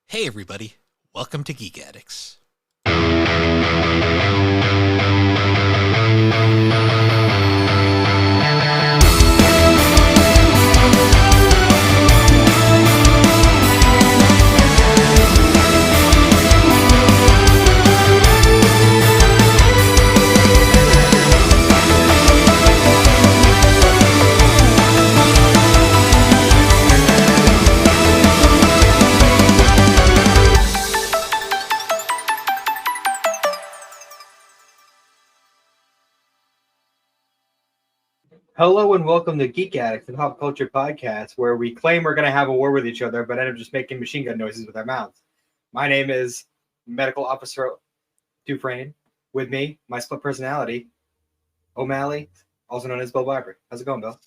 Hey everybody, welcome to Geek Addicts. Hello and welcome to Geek Addicts, the pop culture podcast, where we claim we're going to have a war with each other, but end up just making machine gun noises with our mouths. My name is Medical Officer Dufresne. With me, my split personality, O'Malley, also known as Bill Barber. How's it going, Bill?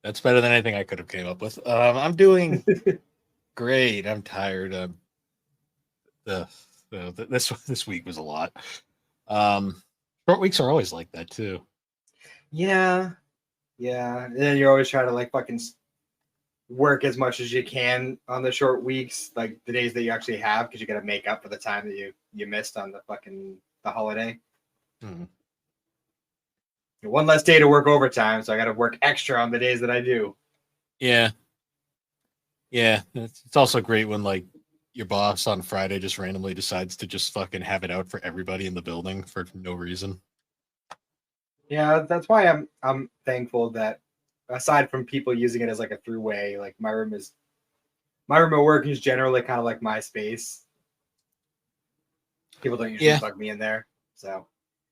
That's better than anything I could have came up with. I'm doing great. I'm tired. This week was a lot. Short weeks are always like that too. Yeah. And then you're always trying to fucking work as much as you can on the short weeks, like the days that you actually have, because you got to make up for the time that you missed on the holiday. Hmm. One less day to work overtime, so I got to work extra on the days that I do. Yeah. It's also great when your boss on Friday just randomly decides to just fucking have it out for everybody in the building for no reason. Yeah, that's why I'm thankful that aside from people using it as a throughway, my room at work is generally kind of like my space. People don't usually bug me in there, so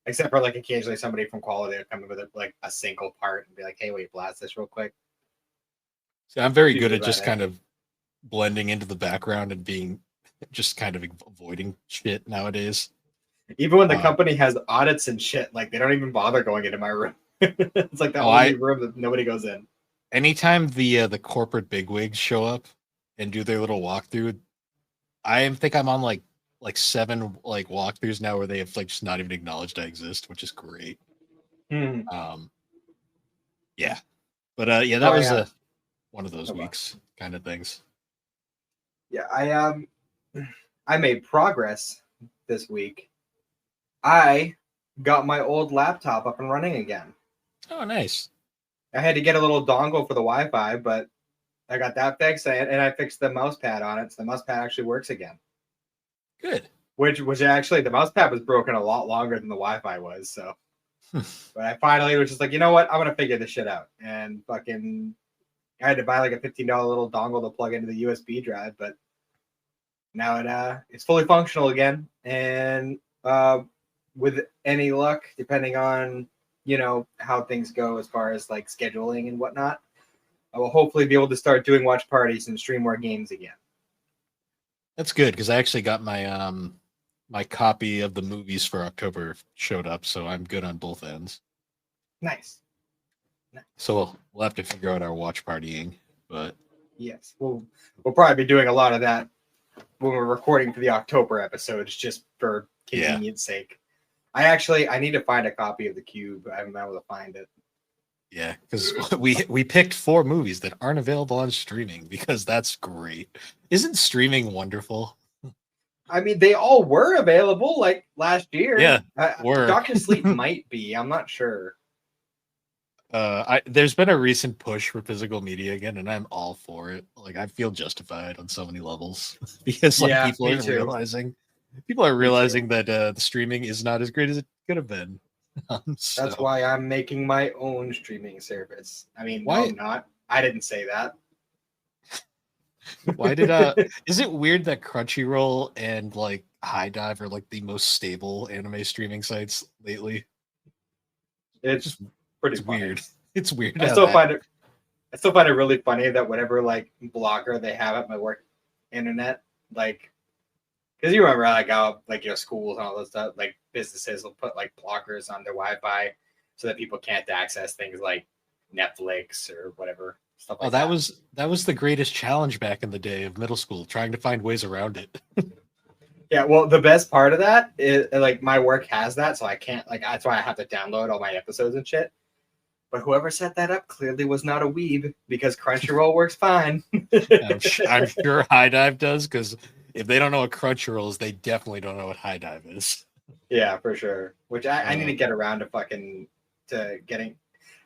except for occasionally somebody from quality will come in with a single part and be like, "Hey, wait, blast this real quick." So I'm very good at just kind of blending into the background and being just kind of avoiding shit nowadays. Even when the company has audits and shit, they don't even bother going into my room. It's the only room that nobody goes in. Anytime the corporate bigwigs show up and do their little walkthrough, I think I'm on like 7 walkthroughs now where they have just not even acknowledged I exist, which is great. Yeah, but that was one of those weeks kind of things. Yeah, I made progress this week. I got my old laptop up and running again. Oh, nice. I had to get a little dongle for the Wi-Fi, but I got that fixed, and I fixed the mouse pad on it, so the mouse pad actually works again. Good. Which actually, the mouse pad was broken a lot longer than the Wi-Fi was, so. But I finally was just like, you know what? I'm going to figure this shit out. And I had to buy a $15 little dongle to plug into the USB drive, but now it's fully functional again, and with any luck, depending on how things go as far as scheduling and whatnot, I will hopefully be able to start doing watch parties and stream more games again. That's good, because I actually got my my copy of the movies for October showed up, so I'm good on both ends. Nice. So we'll have to figure out our watch partying, but yes, we'll probably be doing a lot of that when we're recording for the October episodes, just for convenience sake. I need to find a copy of The Cube. I haven't been able to find it. Yeah, because we picked 4 movies that aren't available on streaming, because that's great. Isn't streaming wonderful? I mean, they all were available last year. Yeah, Dr. Sleep might be. I'm not sure. There's been a recent push for physical media again, and I'm all for it. I feel justified on so many levels because people are realizing that the streaming is not as great as it could have been. That's why I'm making my own streaming service. I mean, why? No, I'm not. I didn't say that. Why did is it weird that Crunchyroll and High Dive are the most stable anime streaming sites lately? It's pretty weird. It's weird. I still find it really funny that whatever blogger they have at my work internet, because you remember how schools and all this stuff, businesses will put blockers on their Wi-Fi so that people can't access things like Netflix or whatever stuff like that. That was the greatest challenge back in the day of middle school, trying to find ways around it. Yeah, well, the best part of that is my work has that, so I can't that's why I have to download all my episodes and shit. But whoever set that up clearly was not a weeb, because Crunchyroll works fine. I'm sure High Dive does, because if they don't know what Crunchyroll is, they definitely don't know what High Dive is. Yeah, for sure. Which I need to get around to getting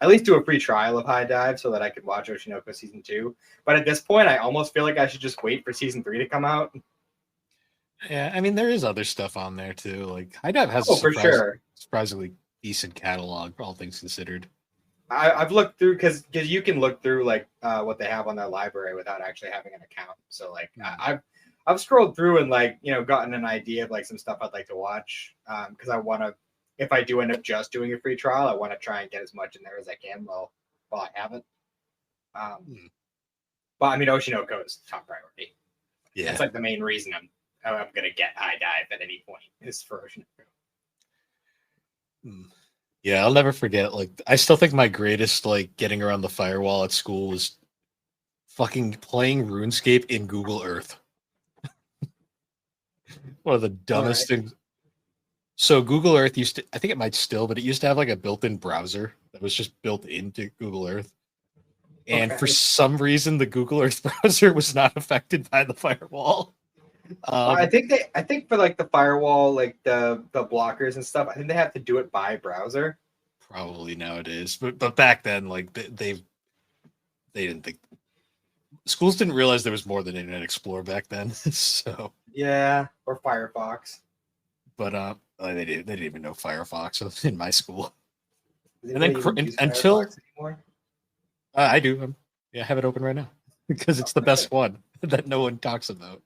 at least do a free trial of High Dive so that I could watch Oshinoko season 2. But at this point, I almost feel like I should just wait for season 3 to come out. Yeah, I mean there is other stuff on there too. Like High Dive has for sure. surprisingly decent catalog, all things considered. I've looked through because you can look through like what they have on their library without actually having an account. So like I've scrolled through and like gotten an idea of like some stuff I'd like to watch because I want to, if I do end up just doing a free trial, I want to try and get as much in there as I can while I have it. But I mean Oshinoko is top priority. Yeah, that's like the main reason I'm gonna get High Dive at any point is for Oshinoko. Yeah, I'll never forget. Like, I still think my greatest like getting around the firewall at school was fucking playing RuneScape in Google Earth. One of the dumbest things. So Google Earth used to, I think it might still, but it used to have like a built-in browser that was just built into Google Earth. And for some reason, the Google Earth browser was not affected by the firewall. I think for like the firewall, like the blockers and stuff, I think they have to do it by browser. Probably nowadays, but back then, like they didn't think, schools didn't realize there was more than Internet Explorer back then. So yeah, or Firefox. But they didn't even know Firefox in my school. And then until I do, I have it open right now because it's the best one that no one talks about.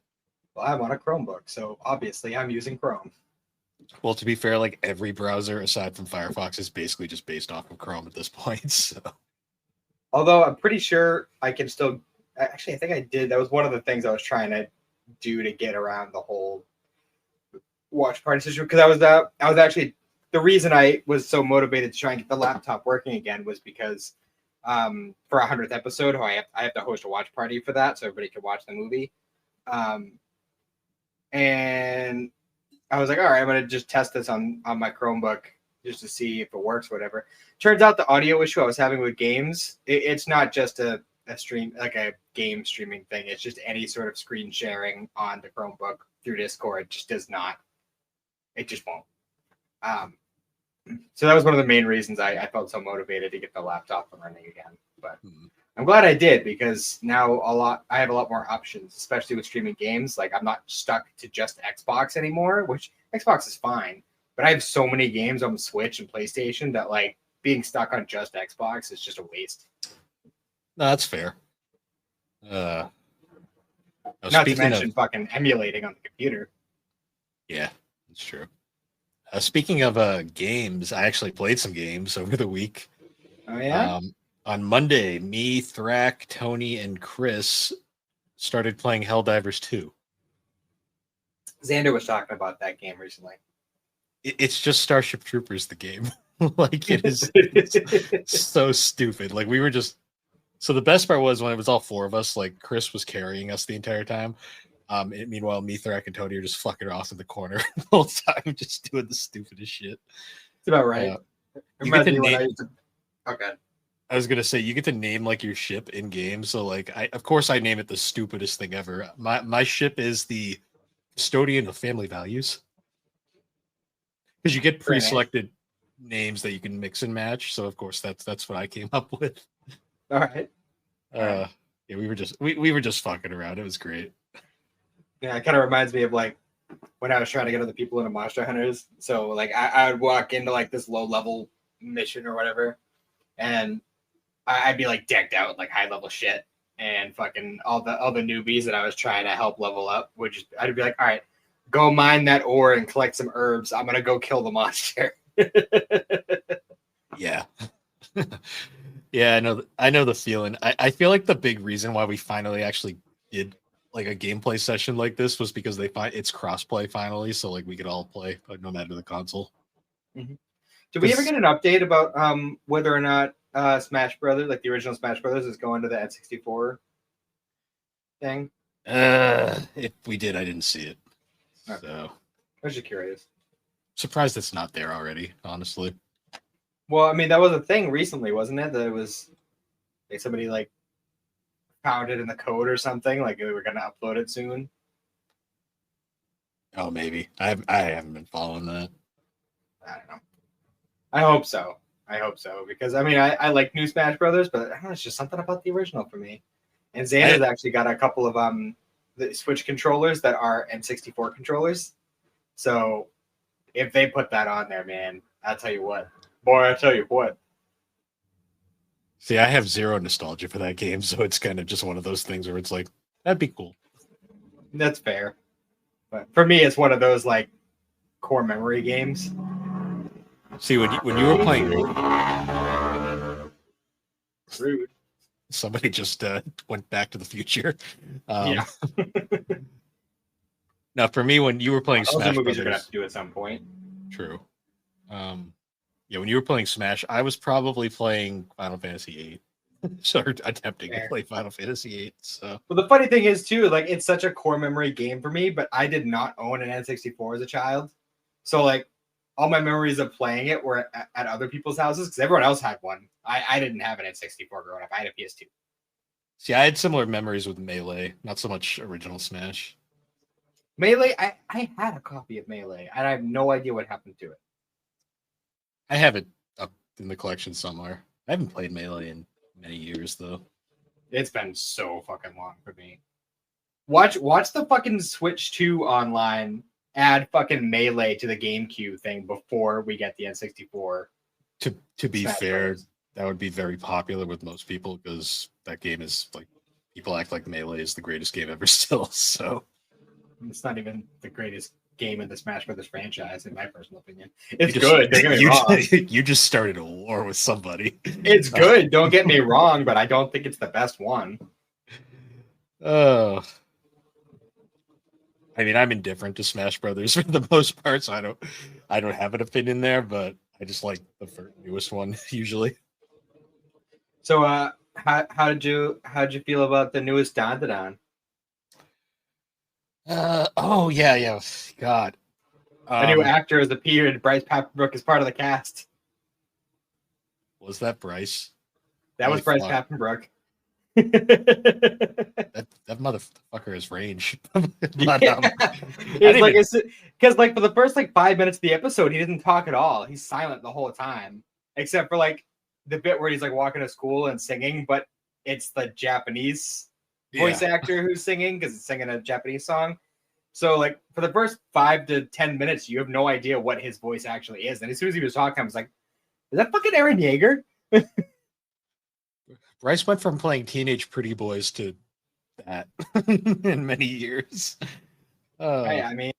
Well, I'm on a Chromebook, so obviously I'm using Chrome. Well, to be fair, like every browser aside from Firefox is basically just based off of Chrome at this point. So, although I'm pretty sure I can still, actually, I think I did. That was one of the things I was trying to do to get around the whole watch party situation because I was actually the reason I was so motivated to try and get the laptop working again was because for 100th episode, I have to host a watch party for that so everybody can watch the movie. And I was like, all right, I'm gonna just test this on my Chromebook just to see if it works, whatever. Turns out the audio issue I was having with games, it's not just a stream, like a game streaming thing. It's just any sort of screen sharing on the Chromebook through Discord just does not. It just won't. So that was one of the main reasons I felt so motivated to get the laptop running again. But I'm glad I did because now I have a lot more options, especially with streaming games. Like I'm not stuck to just Xbox anymore, which Xbox is fine. But I have so many games on Switch and PlayStation that like being stuck on just Xbox is just a waste. No, that's fair. Not to mention fucking emulating on the computer. Yeah, that's true. Speaking of games, I actually played some games over the week. Oh, yeah? On Monday, me, Thrak, Tony, and Chris started playing Helldivers 2. Xander was talking about that game recently. It's just Starship Troopers, the game. Like, it is so stupid. Like, we were just... So the best part was when it was all four of us, like, Chris was carrying us the entire time. Meanwhile, me, Thrak, and Tony are just fucking off in the corner the whole time, just doing the stupidest shit. It's about right. I was gonna say you get to name like your ship in game. So like, of course I name it the stupidest thing ever. My ship is the custodian of family values because you get pre-selected names that you can mix and match. So of course that's what I came up with. All right. Yeah, we were just fucking around. It was great. Yeah, it kind of reminds me of like when I was trying to get other people into Monster Hunters. So like I would walk into like this low level mission or whatever, and I'd be like decked out like high level shit, and fucking all the newbies that I was trying to help level up would just I'd be like, all right, go mine that ore and collect some herbs. I'm gonna go kill the monster. Yeah. Yeah, I know the feeling. I feel like the big reason why we finally actually did like a gameplay session like this was because it's crossplay finally, so like we could all play no matter the console. Mm-hmm. Did we ever get an update about whether or not Smash Brothers, like the original Smash Brothers, is going to the N64 thing? If we did, I didn't see it. Okay. So I was just curious. Surprised it's not there already, honestly. Well, I mean, that was a thing recently, wasn't it? That it was like somebody like found it in the code or something, like they were going to upload it soon. Oh, maybe. I haven't been following that. I don't know. I hope so. Because I mean, I like new Smash Brothers, but I don't know, it's just something about the original for me. And Xander's actually got a couple of the Switch controllers that are N64 controllers. So if they put that on there, man, I'll tell you what. Boy, I tell you what. See, I have zero nostalgia for that game, so it's kind of just one of those things where it's like, that'd be cool. That's fair. But for me, it's one of those like core memory games. See, when you were playing, Rude. Somebody just went back to the future. Yeah. Now, for me, when you were playing Smash movies Brothers, are gonna have to do at some point. True. Yeah, when you were playing Smash, I was probably playing Final Fantasy VIII. So attempting to play Final Fantasy VIII. So, well, the funny thing is too, like it's such a core memory game for me, but I did not own an N64 as a child, so like all my memories of playing it were at other people's houses because everyone else had one. I didn't have an N64 growing up. I had a PS2. See, I had similar memories with Melee, not so much original Smash. Melee, I had a copy of Melee, and I have no idea what happened to it. I have it up in the collection somewhere. I haven't played Melee in many years, though. It's been so fucking long for me. Watch the fucking Switch 2 online add fucking Melee to the GameCube thing before we get the N64. To be Smash fair, Brothers. that would be very popular with most people because that game is like, people act like Melee is the greatest game ever still. So it's not even the greatest game in the Smash Brothers franchise, in my personal opinion. It's good. Don't get me wrong. You just started a war with somebody. It's good. Don't get me wrong, but I don't think it's the best one. Oh. I mean, I'm indifferent to Smash Brothers for the most part, so I don't have an opinion there, but I just like the newest one usually. So, how'd you feel about the newest Don? Oh yeah, God. The new actor has appeared. Bryce Papenbrook is part of the cast. Was that Bryce? That was Bryce Papenbrook. that motherfucker has range. It's because like for the first like 5 minutes of the episode, he didn't talk at all. He's silent the whole time, except for like the bit where he's like walking to school and singing, but it's the Japanese voice actor who's singing because it's singing a Japanese song. So like for the first 5 to 10 minutes, you have no idea what his voice actually is. And as soon as he was talking, I was like, "Is that fucking Aaron Yeager?" Bryce went from playing teenage pretty boys to that in many years. Hey, I mean,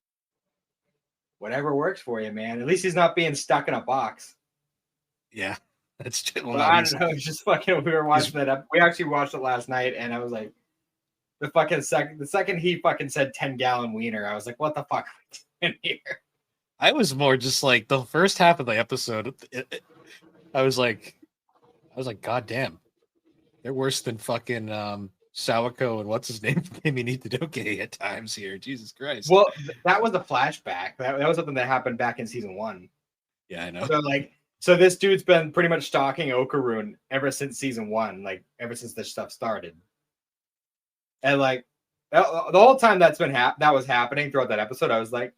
whatever works for you, man. At least he's not being stuck in a box. Yeah, that's true. Well, I don't know. It's just fucking. We were watching that up. We actually watched it last night, and I was like, the second he fucking said 10-gallon wiener, I was like, what the fuck in here? I was more just like the first half of the episode. I was like, God damn. They're worse than fucking Sawako and what's his name from Kimi ni Todoke at times here. Jesus Christ. Well, that was a flashback. That was something that happened back in season 1. Yeah, I know. So this dude's been pretty much stalking Okarun ever since season 1, like ever since this stuff started. And like the whole time that was happening throughout that episode, I was like,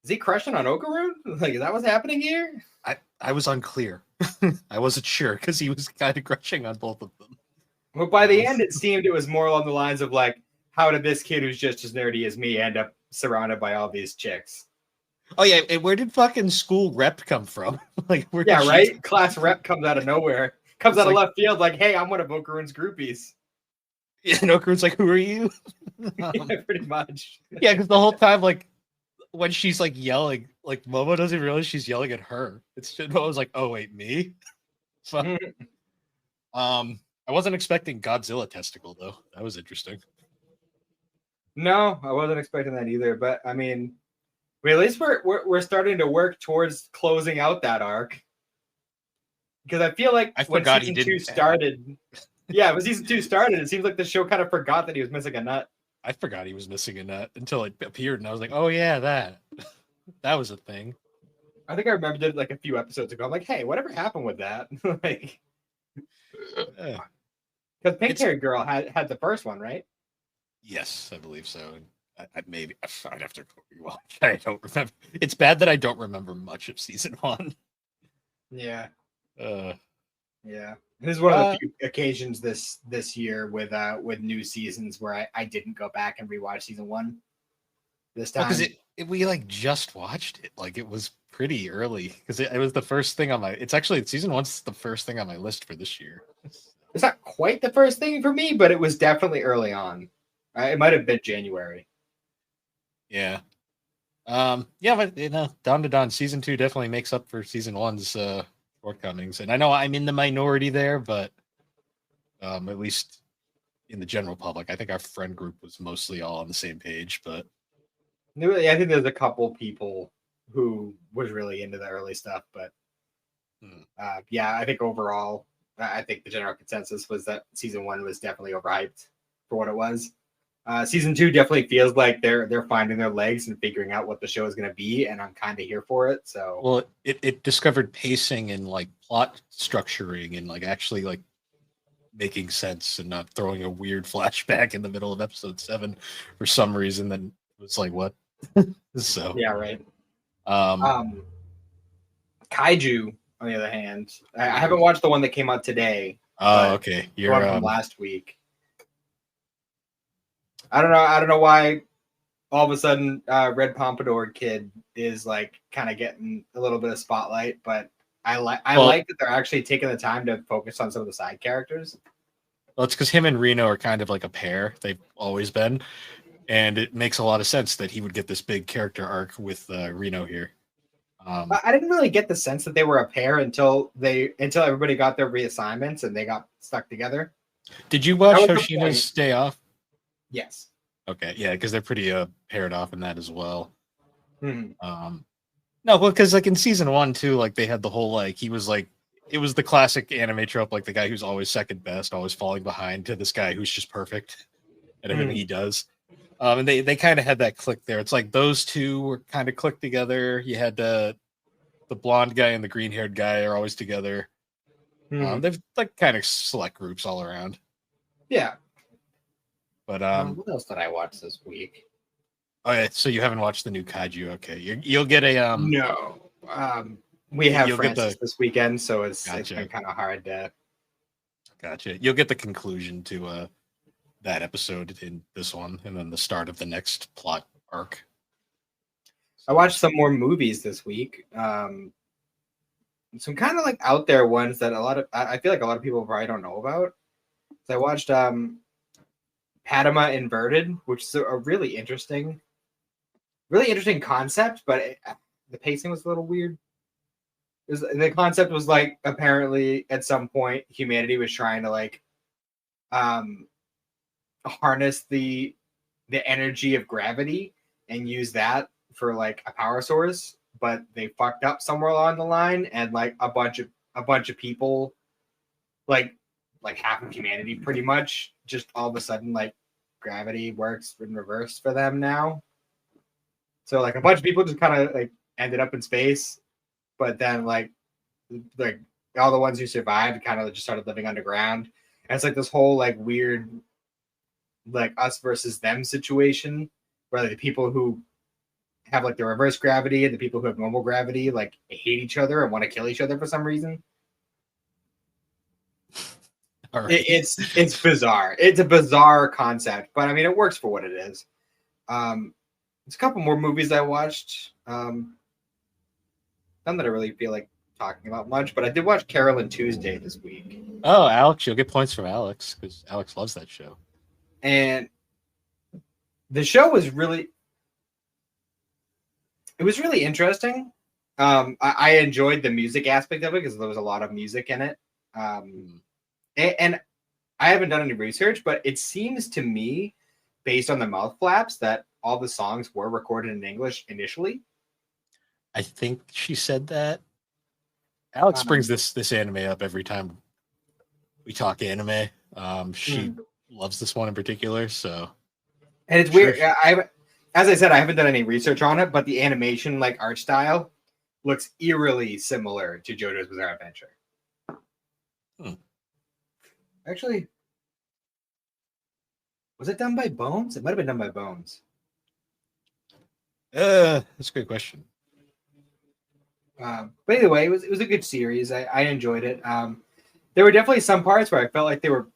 is he crushing on Okarun? Like, is that what's happening here? I was unclear. I wasn't sure because he was kind of crushing on both of them. But by the end, it seemed it was more along the lines of like, how did this kid who's just as nerdy as me end up surrounded by all these chicks? Oh yeah, and where did fucking school rep come from? Like, right? Class rep comes out of nowhere, comes out of left field, like, hey, I'm one of Okarun's groupies. Yeah, and Okarun's like, who are you? Yeah, pretty much. Yeah, because the whole time, like, when she's like yelling, like Momo doesn't realize she's yelling at her. Momo's like, oh wait, me? So, I wasn't expecting Godzilla testicle though. That was interesting. No, I wasn't expecting that either. But I mean, at least we're starting to work towards closing out that arc. Because I feel like when season 2 started, when season 2 started, it seems like the show kind of forgot that he was missing a nut. I forgot he was missing a nut until it appeared, and I was like, "Oh yeah, that was a thing." I think I remembered it like a few episodes ago. I'm like, "Hey, whatever happened with that?" Like, because Pink Haired Girl had the first one, right? Yes, I believe so. Maybe I'd have to go rewatch. I don't remember. It's bad that I don't remember much of season 1. Yeah. Uh, Yeah. This is one of the few occasions this year with new seasons where I didn't go back and rewatch season 1 this time. Because we like just watched it. Like it was pretty early because it was the first thing on my. It's actually season 1's the first thing on my list for this year. It's not quite the first thing for me, but it was definitely early on. It might have been January. Yeah. Yeah, but Dawn to Dawn season 2 definitely makes up for season 1's shortcomings. And I know I'm in the minority there, but at least in the general public, I think our friend group was mostly all on the same page. But I think there's a couple people who was really into the early stuff, but yeah, I think overall, I think the general consensus was that season 1 was definitely overhyped for what it was. Season 2 definitely feels like they're finding their legs and figuring out what the show is going to be, and I'm kind of here for it. So, well, it discovered pacing and like plot structuring and like actually like making sense and not throwing a weird flashback in the middle of episode 7 for some reason. Then it was like, what? So yeah, right. Kaiju, on the other hand, I haven't watched the one that came out today. Oh, okay. You're one from last week. I don't know why all of a sudden Red Pompadour kid is like kind of getting a little bit of spotlight, but I like that they're actually taking the time to focus on some of the side characters. Well, it's because him and Reno are kind of like a pair. They've always been. And it makes a lot of sense that he would get this big character arc with Reno here. I didn't really get the sense that they were a pair until everybody got their reassignments and they got stuck together. Did you watch Hoshina's Day Off? Yes. Okay, yeah, because they're pretty paired off in that as well. Mm-hmm. No, well, because like in season 1 too, like they had the whole like he was like it was the classic anime trope, like the guy who's always second best, always falling behind to this guy who's just perfect at everything he does. And they kind of had that click there. It's like those two were kind of clicked together. You had the blonde guy and the green haired guy are always together. They've like kind of select groups all around. Yeah. But what else did I watch this week? Oh yeah, so you haven't watched the new Kaiju? Okay, you'll get a no. We have Francis this weekend, so it's been kind of hard to. Gotcha. You'll get the conclusion to that episode in this one, and then the start of the next plot arc. I watched some more movies this week. Some kind of like out there ones that I feel like a lot of people probably don't know about. So I watched Padma Inverted, which is a really interesting concept, but the pacing was a little weird. The concept was like apparently at some point humanity was trying to like harness the energy of gravity and use that for like a power source, but they fucked up somewhere along the line, and like a bunch of people, like half of humanity pretty much, just all of a sudden like gravity works in reverse for them now. So like a bunch of people just kind of like ended up in space, but then like all the ones who survived kind of just started living underground. And it's like this whole like weird like us versus them situation where like, the people who have like the reverse gravity and the people who have normal gravity like hate each other and want to kill each other for some reason. Right. It's bizarre. It's a bizarre concept, but I mean it works for what it is. There's a couple more movies I watched. None that I really feel like talking about much, but I did watch Carol and Tuesday this week. Oh, Alex, you'll get points from Alex because Alex loves that show. And the show was really interesting. I enjoyed the music aspect of it because there was a lot of music in it. And I haven't done any research, but it seems to me, based on the mouth flaps, that all the songs were recorded in English initially. I think she said that. Alex brings this anime up every time we talk anime. She loves this one in particular, so. And it's weird. As I said, I haven't done any research on it, but the animation, like art style, looks eerily similar to JoJo's Bizarre Adventure. Actually, was it done by Bones? It might have been done by Bones. That's a good question. But anyway, it was a good series. I enjoyed it. There were definitely some parts where I felt like they were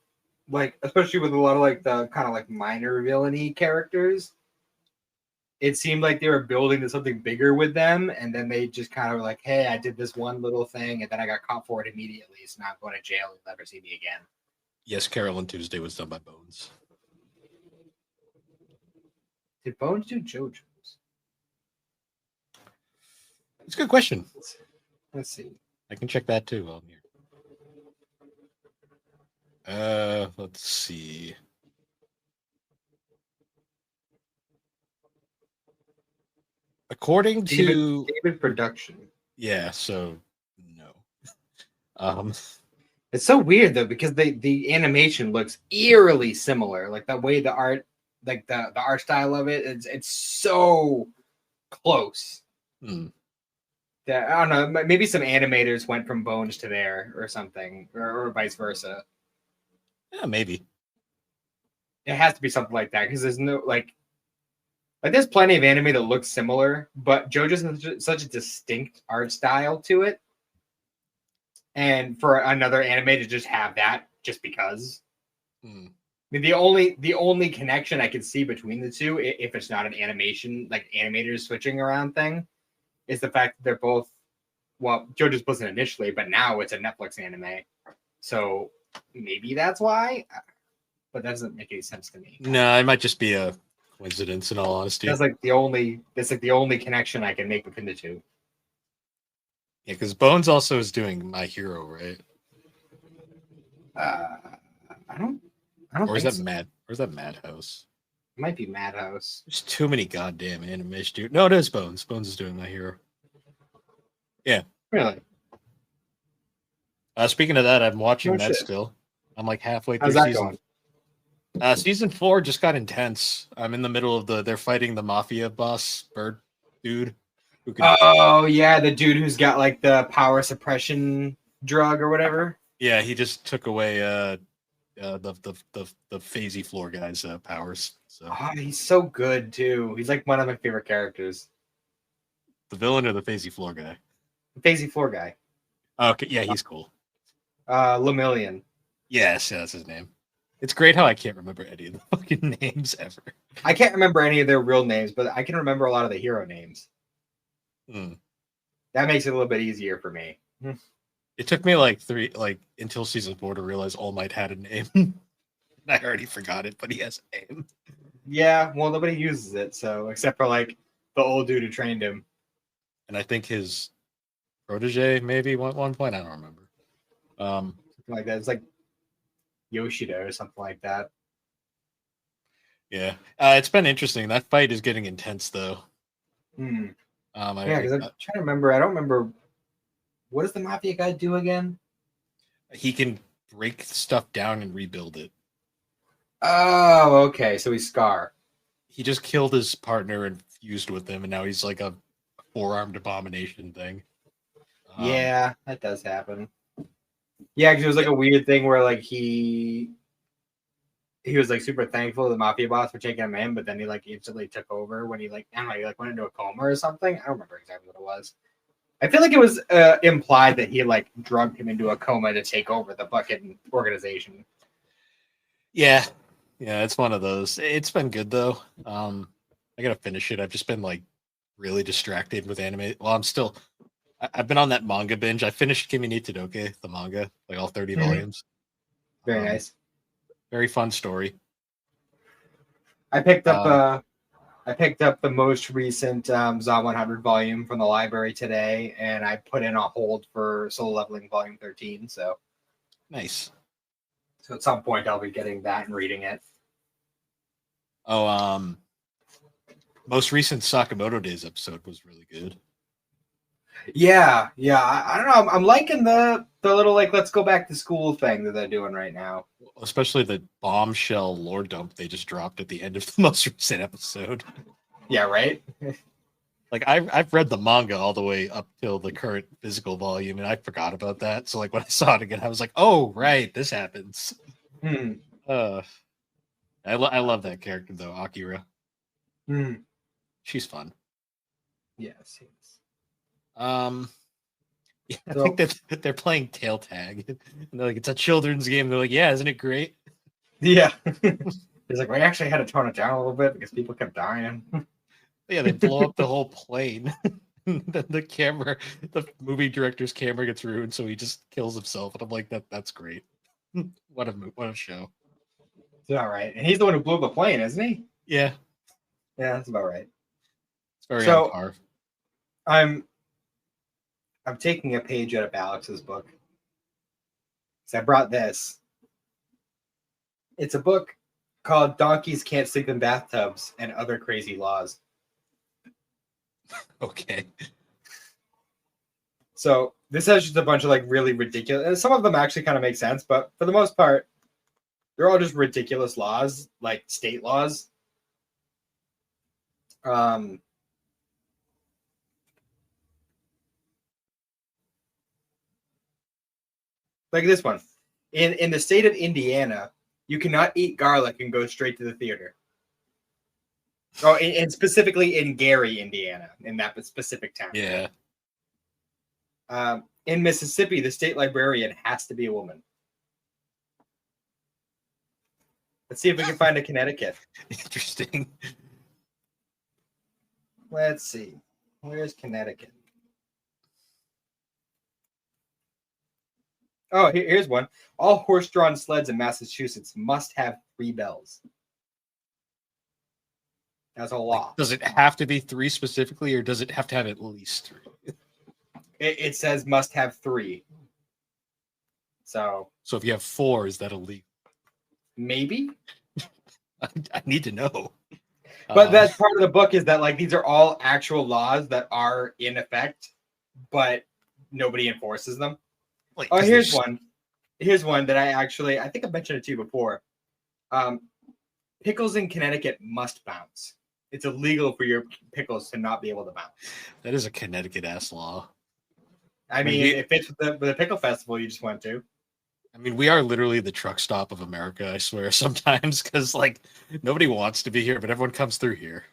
like, especially with a lot of like the kind of like minor villainy characters. It seemed like they were building to something bigger with them, and then they just kind of were like, "Hey, I did this one little thing, and then I got caught for it immediately, so now I'm going to jail. You'll never see me again." Yes, Carol and Tuesday was done by Bones. Did Bones do JoJo's? It's a good question. Let's see. I can check that too while I'm here. Let's see. According to David Production. Yeah, so no. It's so weird though, because the animation looks eerily similar. Like the way the art, like the art style of it, it's so close. That I don't know, maybe some animators went from Bones to there or something, or vice versa. Yeah, maybe. It has to be something like that, because there's no like there's plenty of anime that looks similar, but JoJo's has such a distinct art style to it. And for another anime to just have that just because. I mean, the only connection I can see between the two, if it's not an animation, like animators switching around thing, is the fact that they're both, well, JoJo's wasn't initially, but now it's a Netflix anime. So maybe that's why, but that doesn't make any sense to me. No, it might just be a coincidence, in all honesty. That's like the only connection I can make between the two. Yeah, because Bones also is doing My Hero, right? I don't. Or is that so. Or is that Madhouse? It might be Madhouse. There's too many goddamn animation, dude. No, it is Bones. Bones is doing My Hero. Yeah. Really? Speaking of that, I'm watching that still. I'm like halfway through season. Season 4 just got intense. I'm in the middle of they're fighting the mafia boss, Bird dude. Oh yeah, the dude who's got like the power suppression drug or whatever. Yeah, he just took away the phasey floor guy's powers. So he's so good too. He's like one of my favorite characters. The villain or the phasey floor guy? The phasey floor guy. Okay, yeah, he's cool. Lemillion. Yes, yeah, that's his name. It's great how I can't remember any of the fucking names ever. I can't remember any of their real names, but I can remember a lot of the hero names. That makes it a little bit easier for me. It took me until season 4 to realize All Might had a name. I already forgot it, but he has a name. Yeah, well, nobody uses it, so except for like the old dude who trained him. And I think his protege, maybe one point, I don't remember. Something like that. It's like Yoshida or something like that. Yeah, it's been interesting. That fight is getting intense, though. Yeah, because I'm trying to remember. I don't remember. What does the mafia guy do again? He can break stuff down and rebuild it. Oh, okay. So he's Scar. He just killed his partner and fused with him, and now he's like a four-armed abomination thing. Yeah, that does happen. Yeah, because it was like a weird thing where like he was like super thankful to the mafia boss for taking him in, but then he like instantly took over when he like I don't know, he like went into a coma or something. I don't remember exactly what it was. I feel like it was implied that he like drugged him into a coma to take over the fucking organization. Yeah, it's one of those. It's been good though. I gotta finish it. I've just been like really distracted with anime. Well, I've been on that manga binge. I finished Kimi ni Todoke, the manga, like all 30 volumes. Very nice. Very fun story. I picked up the most recent ZA 100 volume from the library today, and I put in a hold for Solo Leveling Volume 13. So nice. So at some point I'll be getting that and reading it. Oh, most recent Sakamoto Days episode was really good. Yeah. I don't know. I'm liking the little like let's go back to school thing that they're doing right now. Especially the bombshell lore dump they just dropped at the end of the most recent episode. Yeah, right. Like I've read the manga all the way up till the current physical volume, and I forgot about that. So like when I saw it again, I was like, "Oh, right, this happens." I love that character though, Akira. She's fun. Yes. Yeah, I think that they're playing tail tag. And they're like, it's a children's game. They're like, yeah, isn't it great? Yeah. He's like, we actually had to tone it down a little bit because people kept dying. Yeah, they blow up the whole plane. The movie director's camera gets ruined, so he just kills himself. And I'm like, that's great. What a show. It's all right. And he's the one who blew up the plane, isn't he? Yeah. Yeah, that's about right. It's very on par. I'm taking a page out of Alex's book. So I brought this. It's a book called Donkeys Can't Sleep in Bathtubs and Other Crazy Laws. Okay. So this has just a bunch of like really ridiculous, and some of them actually kind of make sense, but for the most part, they're all just ridiculous laws, like state laws. Like this one. In the state of Indiana, you cannot eat garlic and go straight to the theater. Oh, and specifically in Gary, Indiana, in that specific town. Yeah. In Mississippi, the state librarian has to be a woman. Let's see if we can find a Connecticut. Interesting. Let's see. Where's Connecticut? Oh, here's one. All horse-drawn sleds in Massachusetts must have 3 bells. That's a law. Does it have to be 3 specifically, or does it have to have at least 3? It says must have 3. So if you have 4, is that illegal? Maybe. I need to know. But that's part of the book, is that like these are all actual laws that are in effect, but nobody enforces them. Like, oh, here's one. Here's one that I think I mentioned it to you before. Pickles in Connecticut must bounce. It's illegal for your pickles to not be able to bounce. That is a Connecticut ass law. I mean, it fits with the pickle festival you just went to. I mean, we are literally the truck stop of America, I swear, sometimes, because like nobody wants to be here, but everyone comes through here.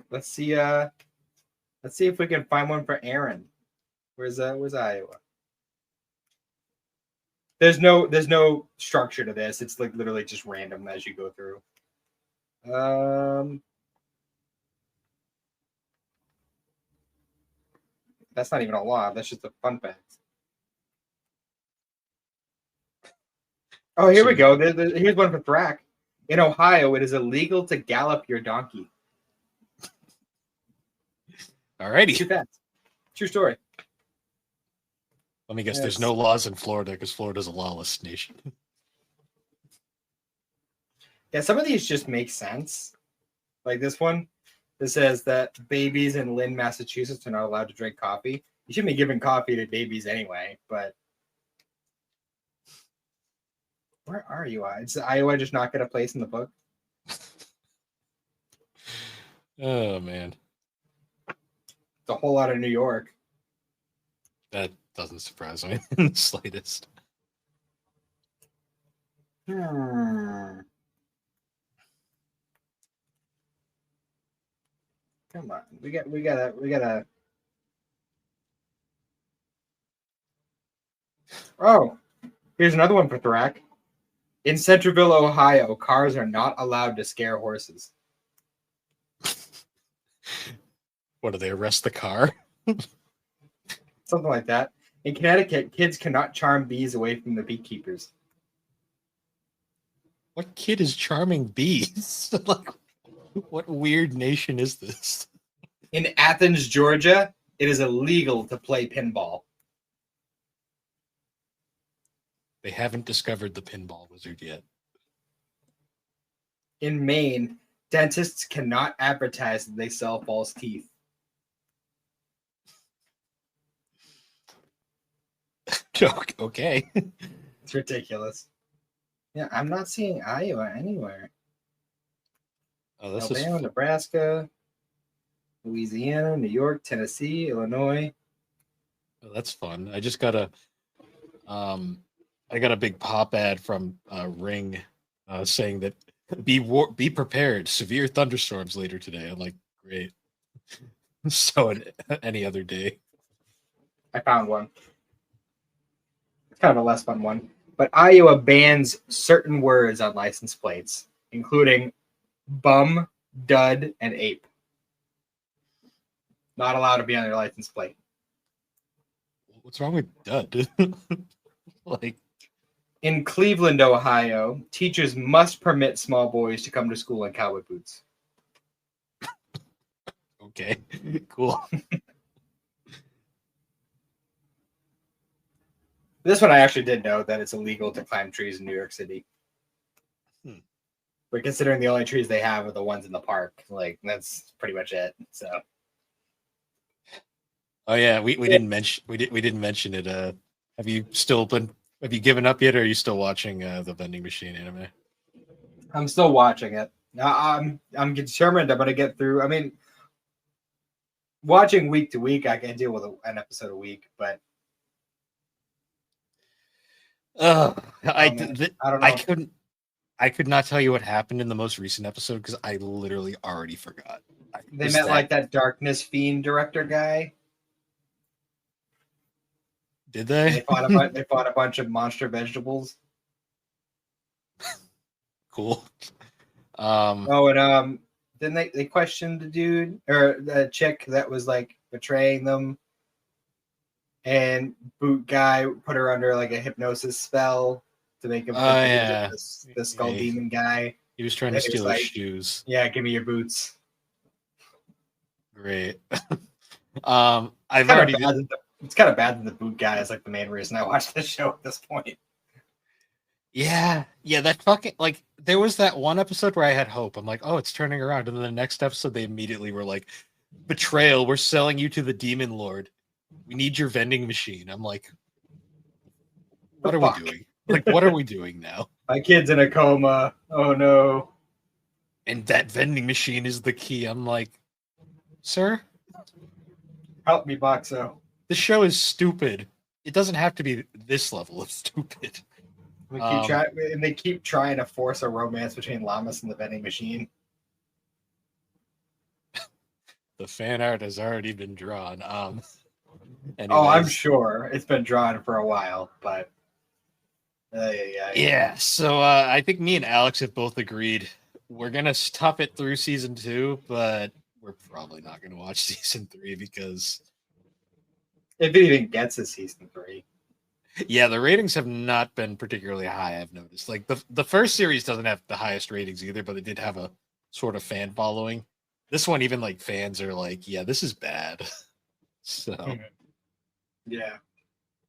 Let's see if we can find one for Aaron. Where's Iowa? There's no structure to this. It's like literally just random as you go through. That's not even a law. That's just a fun fact. Oh, here we go. Here's one for Thrack. In Ohio, it is illegal to gallop your donkey. Alrighty. True fact. True story. Let me guess. There's no laws in Florida because Florida's a lawless nation. Yeah, some of these just make sense. Like this one. This says that babies in Lynn, Massachusetts are not allowed to drink coffee. You shouldn't be giving coffee to babies anyway, but where are you? Is Iowa just not get a place in the book? Oh, man. It's a whole lot of New York. That doesn't surprise me in the slightest. Come on, we gotta. Oh, here's another one for Thrack. In Centerville, Ohio, cars are not allowed to scare horses. What, do they arrest the car? Something like that. In Connecticut, kids cannot charm bees away from the beekeepers. What kid is charming bees? Like, what weird nation is this? In Athens, Georgia, it is illegal to play pinball. They haven't discovered the pinball wizard yet. In Maine, dentists cannot advertise that they sell false teeth. Okay. It's ridiculous. Yeah, I'm not seeing Iowa anywhere. Oh, this Alabama, Nebraska, Louisiana, New York, Tennessee, Illinois. Oh, that's fun. I just got a big pop ad from Ring saying that be prepared, severe thunderstorms later today. I'm like, great. So any other day. I found one. It's kind of a less fun one. But Iowa bans certain words on license plates, including bum, dud, and ape. Not allowed to be on their license plate. What's wrong with dud? Like, in Cleveland, Ohio, teachers must permit small boys to come to school in cowboy boots. Okay, cool. This one I actually did know that it's illegal to climb trees in New York City. But considering the only trees they have are the ones in the park, like that's pretty much it. So. Oh yeah, we didn't mention it. Have you given up yet, or are you still watching the vending machine anime? I'm still watching it. I'm determined I'm gonna get through. I mean, watching week to week, I can deal with an episode a week, but I don't know. I could not tell you what happened in the most recent episode because I literally already forgot. They met like that Darkness Fiend director guy. Did they? They fought a bunch of monster vegetables. Cool. And then they questioned the dude or the chick that was like betraying them, and Boot Guy put her under like a hypnosis spell to make him the Skull Demon guy. He was trying to steal his shoes. Yeah, give me your boots. Great. It's kind of bad that the Boot Guy is like the main reason I watched the show at this point. Yeah, that fucking like there was that one episode where I had hope. I'm like, oh, it's turning around, and then the next episode they immediately were like, betrayal. We're selling you to the Demon Lord. We need your vending machine. I'm like, what are we doing? Like, what are we doing now? My kid's in a coma. Oh no! And that vending machine is the key. I'm like, sir, help me, Boxo. The show is stupid. It doesn't have to be this level of stupid. They keep trying to force a romance between Llamas and the vending machine. The fan art has already been drawn. Oh, I'm sure it's been drawn for a while, but yeah. So I think me and Alex have both agreed we're gonna stop it through season 2, but we're probably not gonna watch season 3 because if it even gets a season 3. Yeah, the ratings have not been particularly high, I've noticed. Like the first series doesn't have the highest ratings either, but it did have a sort of fan following. This one, even like fans are like, yeah, this is bad. So yeah.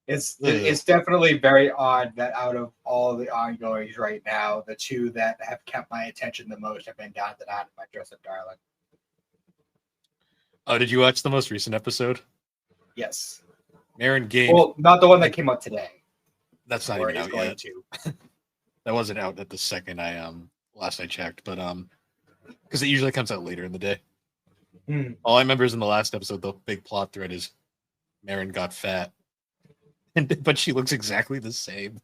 It's definitely very odd that out of all the ongoings right now, the two that have kept my attention the most have been Down to Dot and My Dress Up Darling. Oh, did you watch the most recent episode? Yes. Marin gained. Well, not the one that came out today. That's not even out yet. That wasn't out at the second last I checked, but because it usually comes out later in the day. All I remember is in the last episode, the big plot thread is Marin got fat, but she looks exactly the same.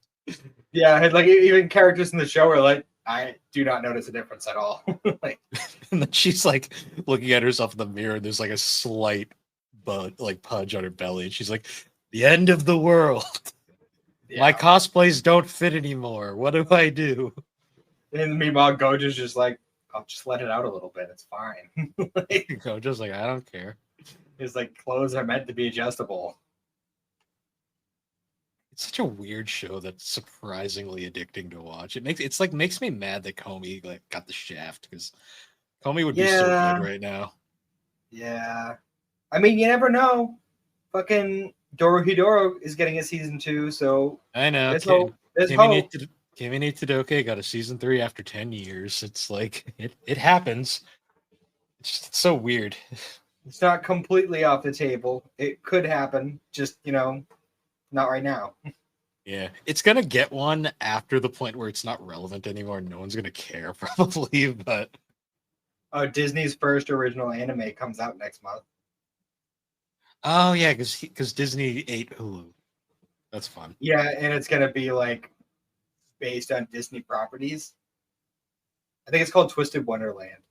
Yeah, like even characters in the show are like, I do not notice a difference at all. Like, and then she's like looking at herself in the mirror, and there's like a slight pudge on her belly, and she's like, "The end of the world. Yeah. My cosplays don't fit anymore. What do I do?" And meanwhile, Gojo's just like, "I'll just let it out a little bit. It's fine." Gojo's like, "I don't care." His like clothes are meant to be adjustable. It's such a weird show that's surprisingly addicting to watch. It makes me mad that Comey like got the shaft, because Comey would be so good right now. Yeah. I mean, you never know. Fucking Dorohedoro is getting a season 2, so I know. There's hope. Kimi Todoke got a season 3 after 10 years. It's like it happens. It's so weird. It's not completely off the table. It could happen. Just, not right now. Yeah, it's gonna get one after the point where it's not relevant anymore. No one's gonna care, probably. But Disney's first original anime comes out next month. Oh yeah, because Disney ate Hulu. That's fun. Yeah, and it's gonna be like based on Disney properties. I think it's called Twisted Wonderland.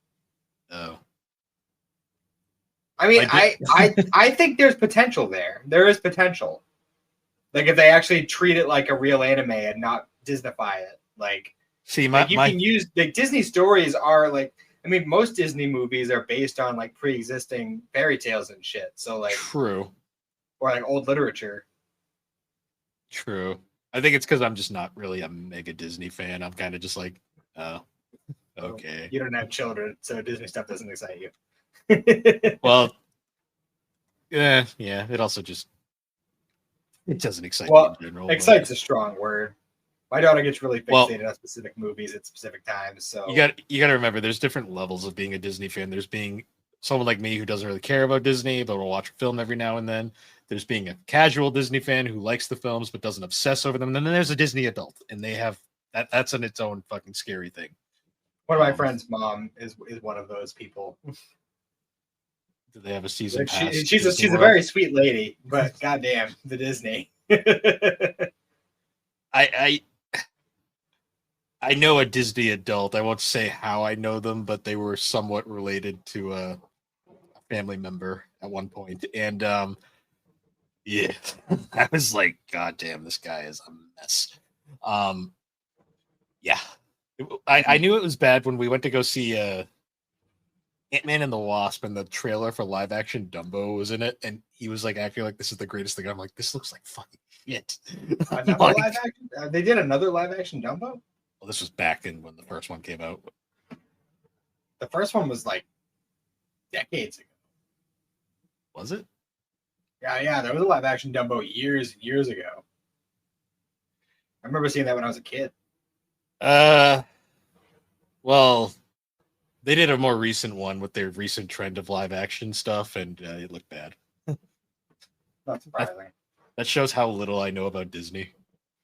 Oh. I mean, I think there's potential there. There is potential. Like if they actually treat it like a real anime and not Disneyfy it. Like, see, can use like Disney stories are like. I mean, most Disney movies are based on like pre-existing fairy tales and shit. So like, true, or like old literature. True. I think it's because I'm just not really a mega Disney fan. I'm kind of just like, oh, okay. Well, you don't have children, so Disney stuff doesn't excite you. Well, yeah. It also just doesn't excite me in general. Excite's a strong word. My daughter gets really fixated on specific movies at specific times. So you got to remember, there's different levels of being a Disney fan. There's being someone like me who doesn't really care about Disney, but will watch a film every now and then. There's being a casual Disney fan who likes the films but doesn't obsess over them. And then there's a Disney adult, and they have that's in its own fucking scary thing. One of my friends' mom is one of those people. Do they have a season pass? She's a very sweet lady, but goddamn, the Disney. I know a Disney adult. I won't say how I know them, but they were somewhat related to a family member at one point. And yeah, I was like, God damn, this guy is a mess. Yeah. I knew it was bad when we went to go see Ant-Man and the Wasp, and the trailer for live action Dumbo was in it, and he was like acting like this is the greatest thing. I'm like, this looks like fucking shit. Live action? They did another live action Dumbo? Well, this was back in when the first one came out. The first one was like decades ago. Was it? Yeah, there was a live action Dumbo years and years ago. I remember seeing that when I was a kid. Well, they did a more recent one with their recent trend of live action stuff, and it looked bad. Not surprising. That shows how little I know about Disney.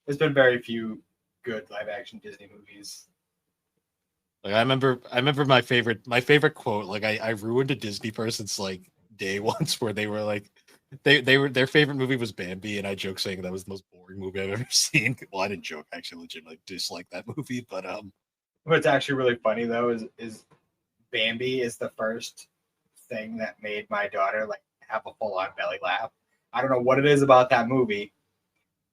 There's been very few good live action Disney movies. Like I remember my favorite quote. Like I ruined a Disney person's like day once where they were like their favorite movie was Bambi, and I joked saying that was the most boring movie I've ever seen. Well, I didn't joke, I actually legitimately dislike that movie, but what's actually really funny though is Bambi is the first thing that made my daughter like have a full on belly laugh. I don't know what it is about that movie,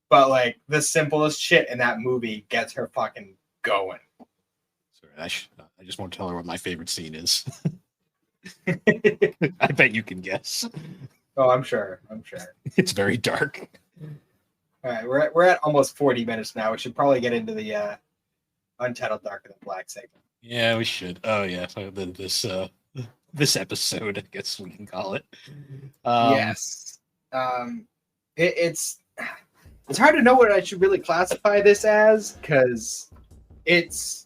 but like the simplest shit in that movie gets her fucking going. Sorry, I just won't tell her what my favorite scene is. I bet you can guess. Oh, I'm sure. It's very dark. All right, we're at almost 40 minutes now. We should probably get into the Untitled Darker Than Black segment. Yeah, we should. Oh yeah, this episode, I guess we can call it. Yes. It's hard to know what I should really classify this as, because it's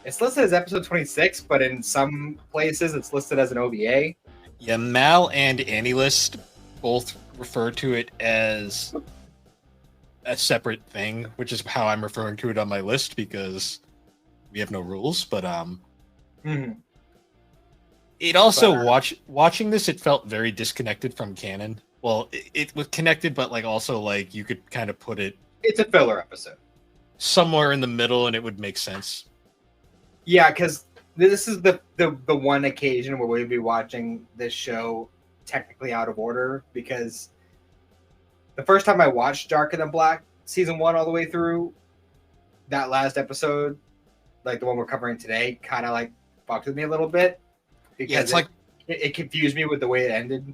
listed as episode 26, but in some places it's listed as an OVA. Yeah, Mal and AniList both refer to it as a separate thing, which is how I'm referring to it on my list because we have no rules. But it also watching this, it felt very disconnected from canon. Well, it was connected, but like also like you could kind of put it. It's a filler episode somewhere in the middle, and it would make sense. Yeah, because this is the one occasion where we'd be watching this show technically out of order, because the first time I watched Darker Than Black season 1 all the way through, that last episode, like the one we're covering today, kind of like fucked with me a little bit, because yeah, it's like it confused me with the way it ended.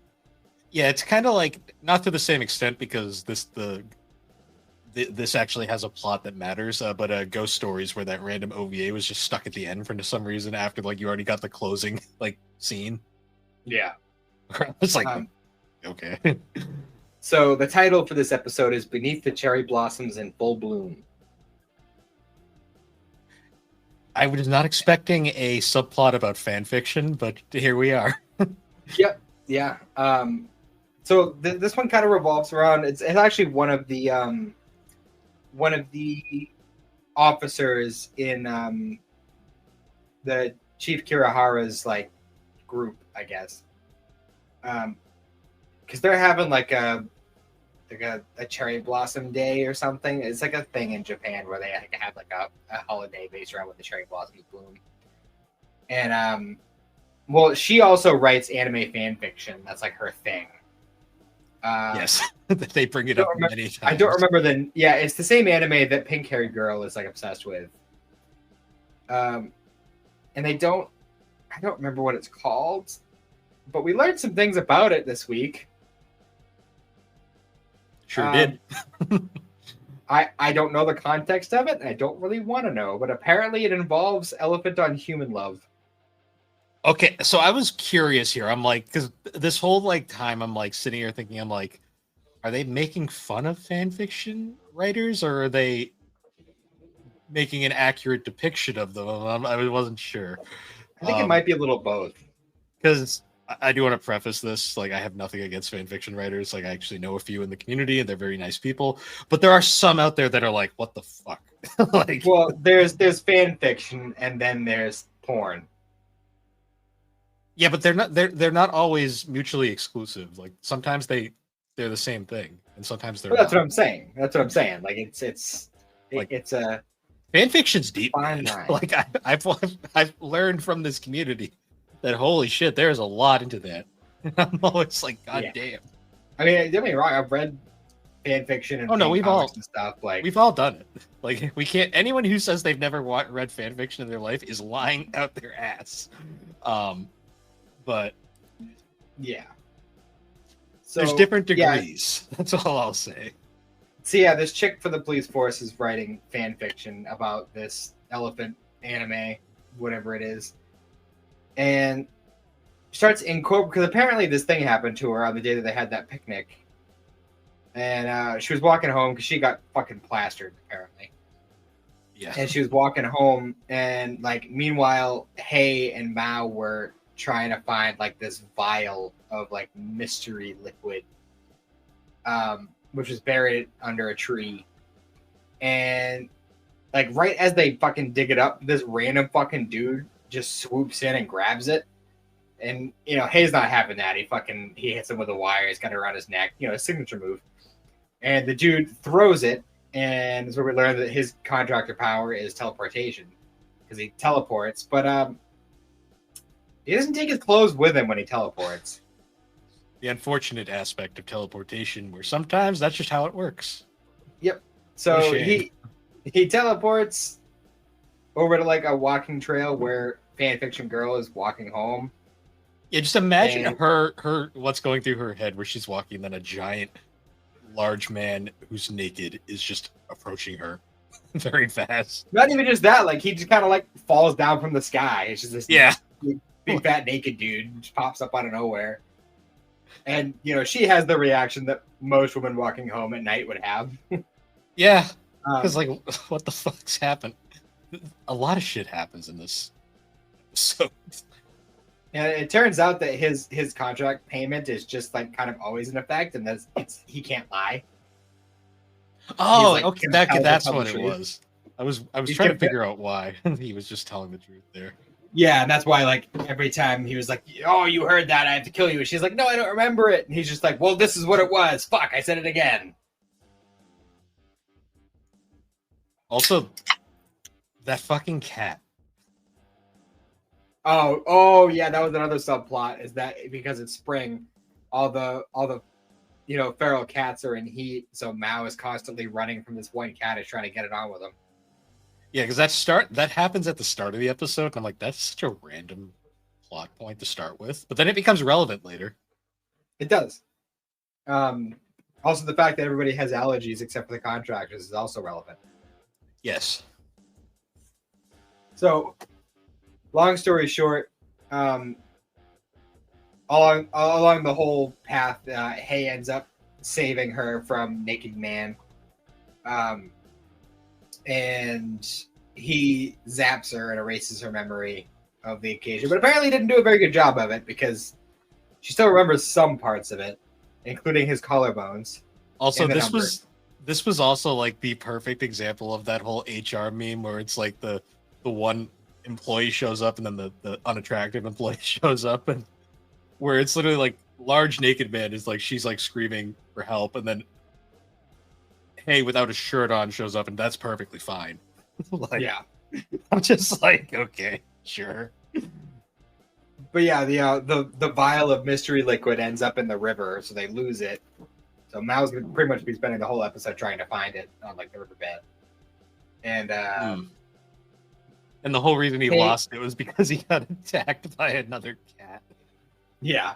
Yeah, it's kind of like, not to the same extent, because this actually has a plot that matters, but Ghost Stories, where that random OVA was just stuck at the end for some reason after like you already got the closing like scene. Yeah. It's like, okay. So the title for this episode is Beneath the Cherry Blossoms in Full Bloom. I was not expecting a subplot about fan fiction, but here we are. Yep. Yeah. So this one kind of revolves around, it's actually one of the officers in the Chief Kirihara's like group, I guess. Because they're having like a cherry blossom day or something. It's like a thing in Japan where they have like a holiday based around when the cherry blossoms bloom. And Well, she also writes anime fan fiction. That's like her thing. Yes, they bring it up many times. I don't remember the. Yeah, it's the same anime that Pink Haired Girl is like obsessed with. And they don't. I don't remember what it's called, but we learned some things about it this week. Sure did. I don't know the context of it, and I don't really want to know, but apparently it involves elephant on human love. Okay, so I was curious here. I'm like, because this whole like time, I'm like sitting here thinking, I'm like, are they making fun of fan fiction writers, or are they making an accurate depiction of them? I wasn't sure. I think it might be a little both. Because I do want to preface this, like, I have nothing against fan fiction writers. Like, I actually know a few in the community, and they're very nice people. But there are some out there that are like, what the fuck? Like, well, there's fan fiction, and then there's porn. Yeah, but they're not always mutually exclusive. Like sometimes they're the same thing, and sometimes they're. Well, that's what I'm saying. That's what I'm saying. Like it's a fan fiction's deep. Fine line. Like I've learned from this community that holy shit, there's a lot into that. I'm always like, God damn. I mean, don't get me wrong. I've read fan fiction and we've all and stuff. Like we've all done it. Like we can't. Anyone who says they've never read fan fiction in their life is lying out their ass. But yeah, so there's different degrees. Yeah. That's all I'll say. So yeah, this chick for the police force is writing fan fiction about this elephant anime, whatever it is, and starts because apparently this thing happened to her on the day that they had that picnic, and she was walking home because she got fucking plastered apparently. Yeah, and she was walking home, and like meanwhile, Hay and Mao were trying to find like this vial of like mystery liquid, which was buried under a tree, and like right as they fucking dig it up, this random fucking dude just swoops in and grabs it, and you know Hay's not having that. He hits him with a wire. He's got it around his neck, you know, his signature move, and the dude throws it, and that's where we learn that his contractor power is teleportation because he teleports, but he doesn't take his clothes with him when he teleports. The unfortunate aspect of teleportation, where sometimes that's just how it works. Yep. So he teleports over to like a walking trail where fanfiction girl is walking home. Yeah, just imagine her what's going through her head where she's walking, then a giant, large man who's naked is just approaching her very fast. Not even just that, like he just kind of like falls down from the sky. It's just this big fat naked dude just pops up out of nowhere. And you know, she has the reaction that most women walking home at night would have. Yeah. Because like what the fuck's happened? A lot of shit happens in this episode. And it turns out that his contract payment is just like kind of always in effect, and he can't lie. Oh, like, okay, that's what it was. I was trying to figure out why he was just telling the truth there. Yeah, and that's why, like, every time he was like, "Oh, you heard that? I have to kill you." And she's like, "No, I don't remember it." And he's just like, "Well, this is what it was. Fuck, I said it again." Also, that fucking cat. Oh, yeah, that was another subplot. Is that because it's spring, all the you know feral cats are in heat, so Mao is constantly running from this one cat is trying to get it on with him. Yeah, because that happens at the start of the episode, and I'm like, that's such a random plot point to start with. But then it becomes relevant later. It does. Also, the fact that everybody has allergies except for the contractors is also relevant. Yes. So, long story short, along the whole path, Hay ends up saving her from Naked Man. And he zaps her and erases her memory of the occasion. But apparently didn't do a very good job of it because she still remembers some parts of it, including his collarbones. Also, this was also like the perfect example of that whole HR meme where it's like the one employee shows up and then the unattractive employee shows up, and where it's literally like large naked man is like she's like screaming for help, and then Hey without a shirt on shows up, and that's perfectly fine. Like, yeah, I'm just like, okay, sure. But yeah, the vial of mystery liquid ends up in the river, so they lose it. So Mao's gonna pretty much be spending the whole episode trying to find it on like the riverbed. And and the whole reason he lost it was because he got attacked by another cat. Yeah.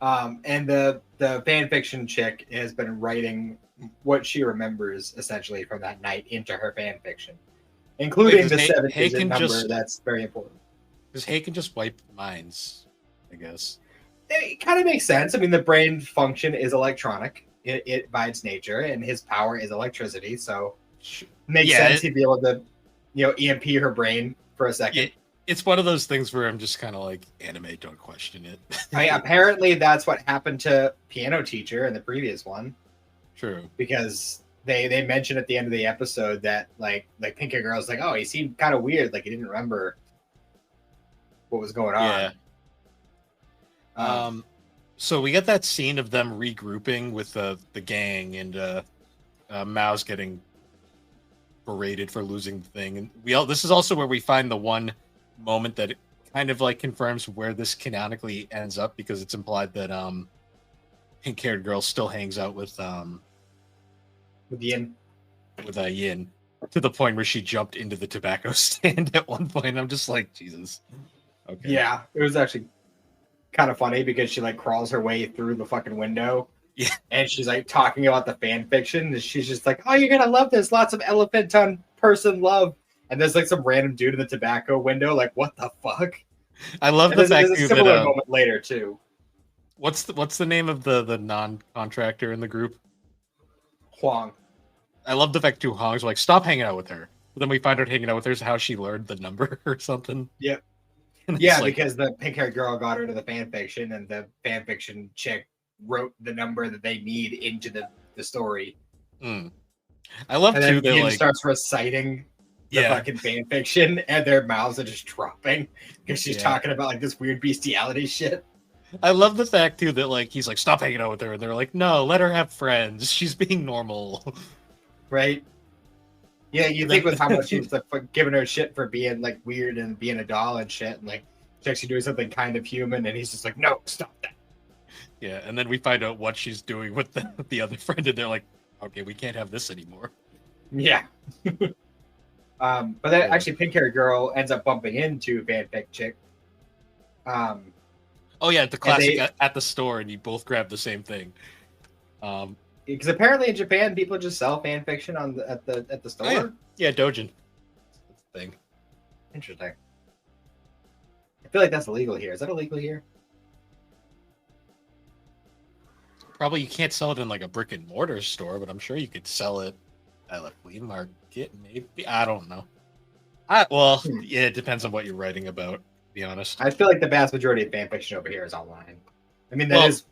And the fan fiction chick has been writing what she remembers essentially from that night into her fan fiction, including the 7-digit number. That's very important. Because Hay can just wipe minds, I guess. It kind of makes sense. I mean, the brain function is electronic it by its nature, and his power is electricity. So it makes sense he'd be able to, EMP her brain for a second. It's one of those things where I'm just kind of like, anime, don't question it. I mean, apparently that's what happened to Piano Teacher in the previous one. True. Because they mentioned at the end of the episode that like Pink Hair Girl's like, oh, he seemed kind of weird, like he didn't remember what was going on. Yeah. So we get that scene of them regrouping with the gang, and Mao's getting berated for losing the thing. And this is also where we find the one moment that it kind of like confirms where this canonically ends up, because it's implied that pink-haired girl still hangs out with Yin. With Yin, to the point where she jumped into the tobacco stand at one point. I'm just like, Jesus. Okay. Yeah, it was actually kind of funny because she like crawls her way through the fucking window. Yeah. And she's like talking about the fan fiction, and she's just like, oh, you're gonna love this. Lots of elephant on person love. And there's like some random dude in the tobacco window, like, what the fuck? I love the fact there's a similar moment later too. What's the name of the non-contractor in the group? Huang. I love the fact too Huang's like, stop hanging out with her. But then we find out hanging out with her is how she learned the number or something. Yep. Yeah, because the pink-haired girl got her to the fan fiction, and the fan fiction chick wrote the number that they need into the story. I love and too that Yin starts reciting the fucking fan fiction, and their mouths are just dropping because she's talking about like this weird bestiality shit. I love the fact too that like he's like, stop hanging out with her, and they're like, no, let her have friends. She's being normal. Right? Yeah, you think with how much he's like giving her shit for being like weird and being a doll and shit, and like she's actually doing something kind of human, and he's just like, no, stop that. Yeah, and then we find out what she's doing with the other friend, and they're like, okay, we can't have this anymore. Yeah. But then actually pink-haired girl ends up bumping into fanfic chick. Oh yeah, the classic at the store, and you both grab the same thing. Because apparently in Japan, people just sell fan fiction at the store. Oh, yeah, Dojin. That's the thing. Interesting. I feel like that's illegal here. Is that illegal here? Probably you can't sell it in like a brick and mortar store, but I'm sure you could sell it at a flea market. Maybe, I don't know. Yeah, it depends on what you're writing about. To be honest, I feel like the vast majority of fan fiction over here is online. I mean, that is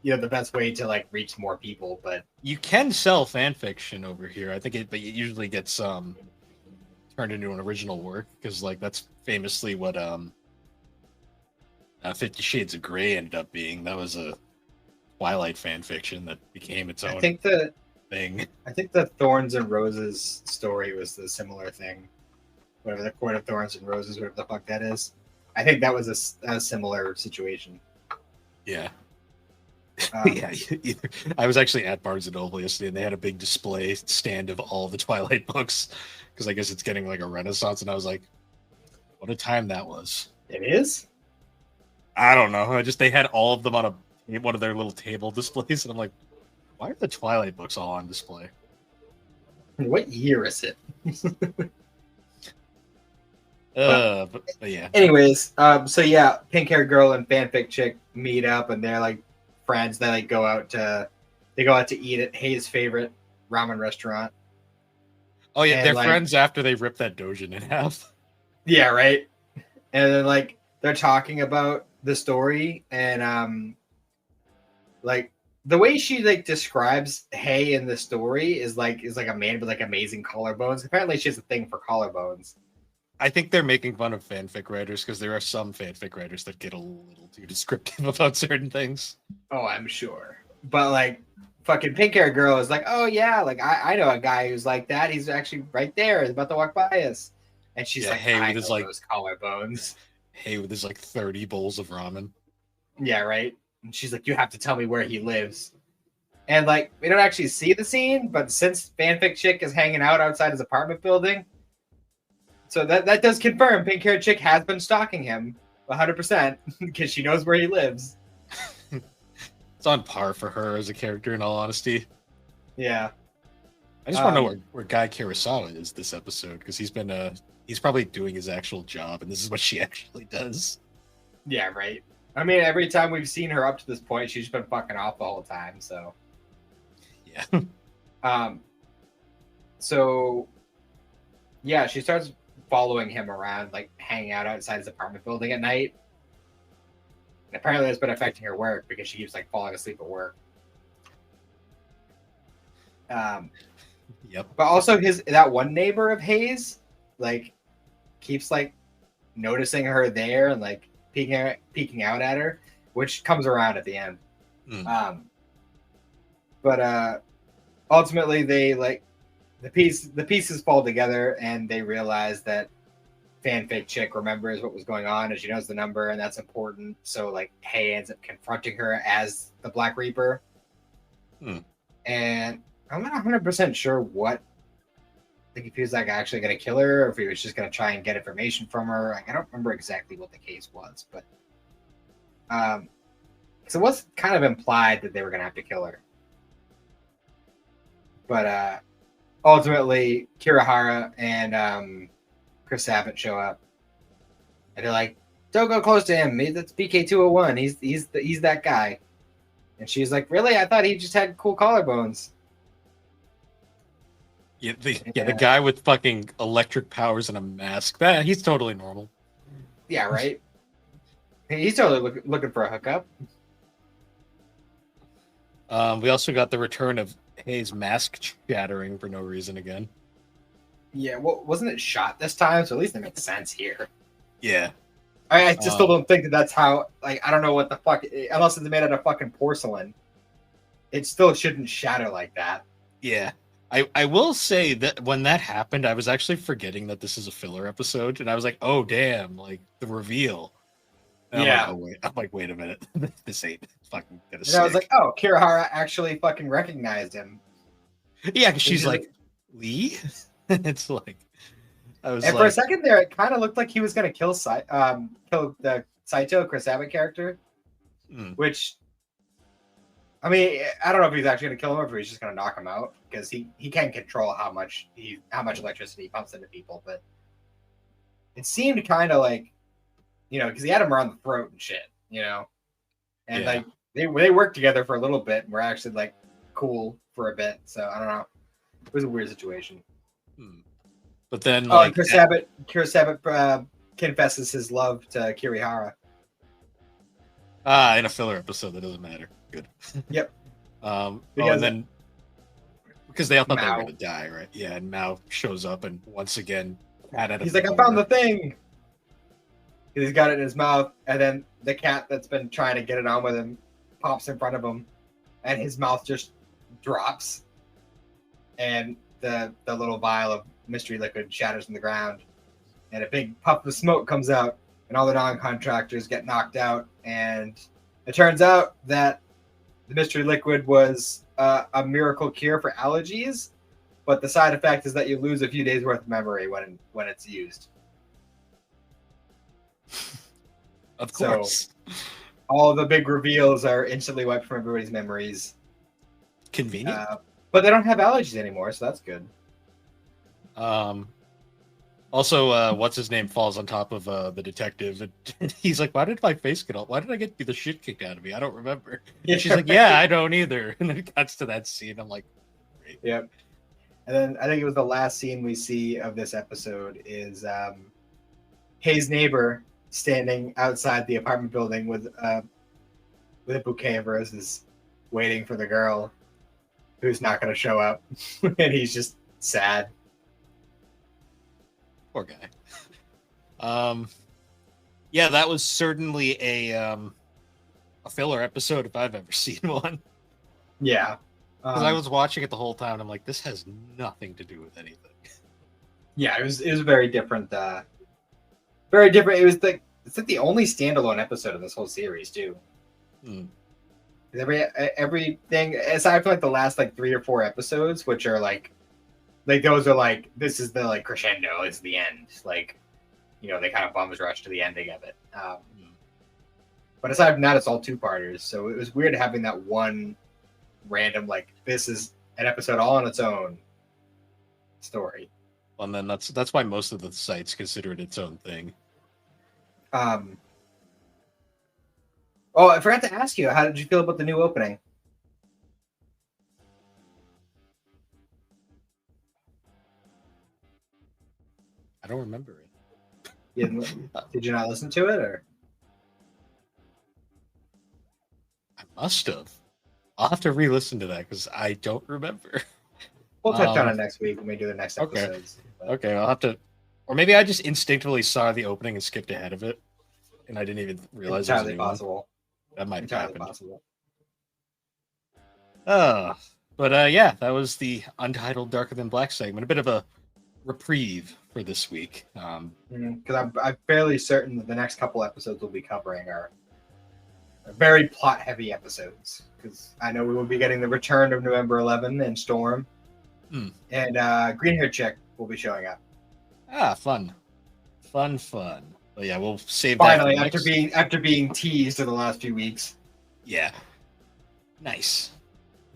the best way to like reach more people, but you can sell fan fiction over here. I think but it usually gets turned into an original work, because like that's famously what 50 Shades of Grey ended up being. That was a Twilight fan fiction that became its own thing. I think the Thorns and Roses story was the similar thing. Whatever, the Court of Thorns and Roses, whatever the fuck that is. I think that was a similar situation. Yeah. Yeah, I was actually at Barnes & Noble yesterday, and they had a big display stand of all the Twilight books, because I guess it's getting like a renaissance, and I was like, what a time that was. It is? I don't know. They had all of them on one of their little table displays, and I'm like, why are the Twilight books all on display? What year is it? But yeah. Anyways, so yeah, pink-haired girl and fanfic chick meet up, and they're like friends. They like go out to eat at Hayes' favorite ramen restaurant. Oh yeah, they're friends after they rip that Dojin in half. Yeah, right. And then like they're talking about the story, and like the way she like describes Hay in the story is like a man with like amazing collarbones. Apparently, she has a thing for collarbones. I think they're making fun of fanfic writers, because there are some fanfic writers that get a little too descriptive about certain things. Oh, I'm sure. But like fucking pink-haired girl is like, oh yeah, like I know a guy who's like that. He's actually right there. He's about to walk by us. And she's like, Hay I with know those collarbones. Hay with his like 30 bowls of ramen. Yeah, right. And she's like, you have to tell me where he lives. And like, we don't actually see the scene, but since fanfic chick is hanging out outside his apartment building, so that does confirm pink haired chick has been stalking him 100% because she knows where he lives. It's on par for her as a character, in all honesty. Yeah. I just want to know where Guy Kurosawa is this episode, because he's probably doing his actual job, and this is what she actually does. Yeah, right. I mean, every time we've seen her up to this point, she's been fucking off the whole time. So, yeah. So, yeah, she starts following him around, like hanging out outside his apartment building at night. And apparently, that's been affecting her work because she keeps like falling asleep at work. Yep. But also that one neighbor of Hayes, like, keeps like noticing her there and like peeking out at her, which comes around at the end. But ultimately they like the pieces fall together and they realize that fanfic chick remembers what was going on and she knows the number and that's important. So like Hay ends up confronting her as the Black Reaper. And I'm not 100% sure what, like if he was like actually going to kill her or if he was just going to try and get information from her. Like, I don't remember exactly what the case was, but so it was kind of implied that they were going to have to kill her. But ultimately, Kirihara and Chris Sabat show up, and they're like, "Don't go close to him. That's BK201. He's that guy." And she's like, "Really? I thought he just had cool collarbones." Yeah, the guy with fucking electric powers and a mask. He's totally normal. Yeah, right. He's totally looking for a hookup. We also got the return of Hayes' mask shattering for no reason again. Yeah, well, wasn't it shot this time? So at least it makes sense here. Yeah. I just still don't think that's how, like, I don't know what the fuck, unless it's made out of fucking porcelain. It still shouldn't shatter like that. Yeah. I will say that when that happened, I was actually forgetting that this is a filler episode, and I was like, oh, damn, like, the reveal. And yeah. I'm like, wait a minute. This ain't fucking gonna stick. And I was like, oh, Kirihara actually fucking recognized him. Yeah, because she's like, Lee? It's like, I was and for a second there, it kind of looked like he was going to kill the Saito, Chris Sabat character, which, I mean, I don't know if he's actually going to kill him or if he's just going to knock him out, because he can control how much electricity he pumps into people, but it seemed kind of like, you know, because he had him around the throat and shit, you know, and like they worked together for a little bit and were actually like cool for a bit, so I don't know, it was a weird situation. But then, like, Chris Sabat confesses his love to Kirihara. In a filler episode, that doesn't matter. Good. Yep. And then because they all thought they were gonna die, right? Yeah, and Mao shows up and once again, he's like, "I found the thing." He's got it in his mouth, and then the cat that's been trying to get it on with him pops in front of him, and his mouth just drops, and the little vial of mystery liquid shatters on the ground, and a big puff of smoke comes out, and all the non-contractors get knocked out, and it turns out that the mystery liquid was a miracle cure for allergies, but the side effect is that you lose a few days worth of memory when it's used. Of course. So, all the big reveals are instantly wiped from everybody's memories. Convenient. But they don't have allergies anymore, so that's good. Also, what's his name falls on top of the detective, and he's like, "Why did my face get all? Why did I get the shit kicked out of me? I don't remember." And she's like, "Yeah, I don't either." And then it cuts to that scene. I'm like, great. Yep. And then I think it was the last scene we see of this episode is Hayes' neighbor standing outside the apartment building with a bouquet of roses, waiting for the girl who's not going to show up, and he's just sad. Poor guy. Yeah, that was certainly a filler episode if I've ever seen one. Yeah, because I was watching it the whole time. And I'm like, this has nothing to do with anything. Yeah, it was very different. Very different. It was like It's like the only standalone episode of this whole series too. Everything aside from like the last like 3 or 4 episodes, which are like those are like this is the like crescendo, it's the end. Like, you know, they kind of bums rush to the ending of it. But aside from that, it's all 2-parters. So it was weird having that one random like this is an episode all on its own story. And then that's why most of the sites consider it its own thing. Oh, I forgot to ask you, how did you feel about the new opening? I don't remember it. Did you not listen to it, or? I must have. I'll have to re-listen to that because I don't remember. We'll touch on it next week when we do the next episodes. Okay, I'll have to, or maybe I just instinctively saw the opening and skipped ahead of it, and I didn't even realize it was a new possible. One. That might have happened. Possible. But yeah, that was the Untitled Darker Than Black segment. A bit of a reprieve for this week. Because I'm fairly certain that the next couple episodes we'll be covering are very plot-heavy episodes. Because I know we will be getting the return of November 11 and Storm, and Green-haired chick will be showing up. Fun. But yeah, we'll save finally that after being teased in the last few weeks. Yeah, nice.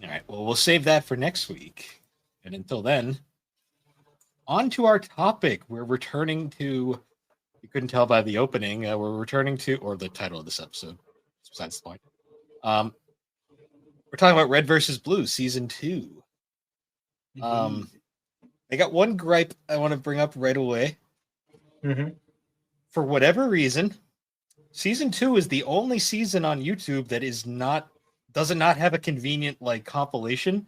All right, well, we'll save that for next week, and until then, on to our topic. We're returning to, you couldn't tell by the opening, we're returning to, or the title of this episode, besides the point. We're talking about Red versus Blue season 2. I got one gripe I want to bring up right away. For whatever reason, season 2 is the only season on YouTube that does not have a convenient like compilation.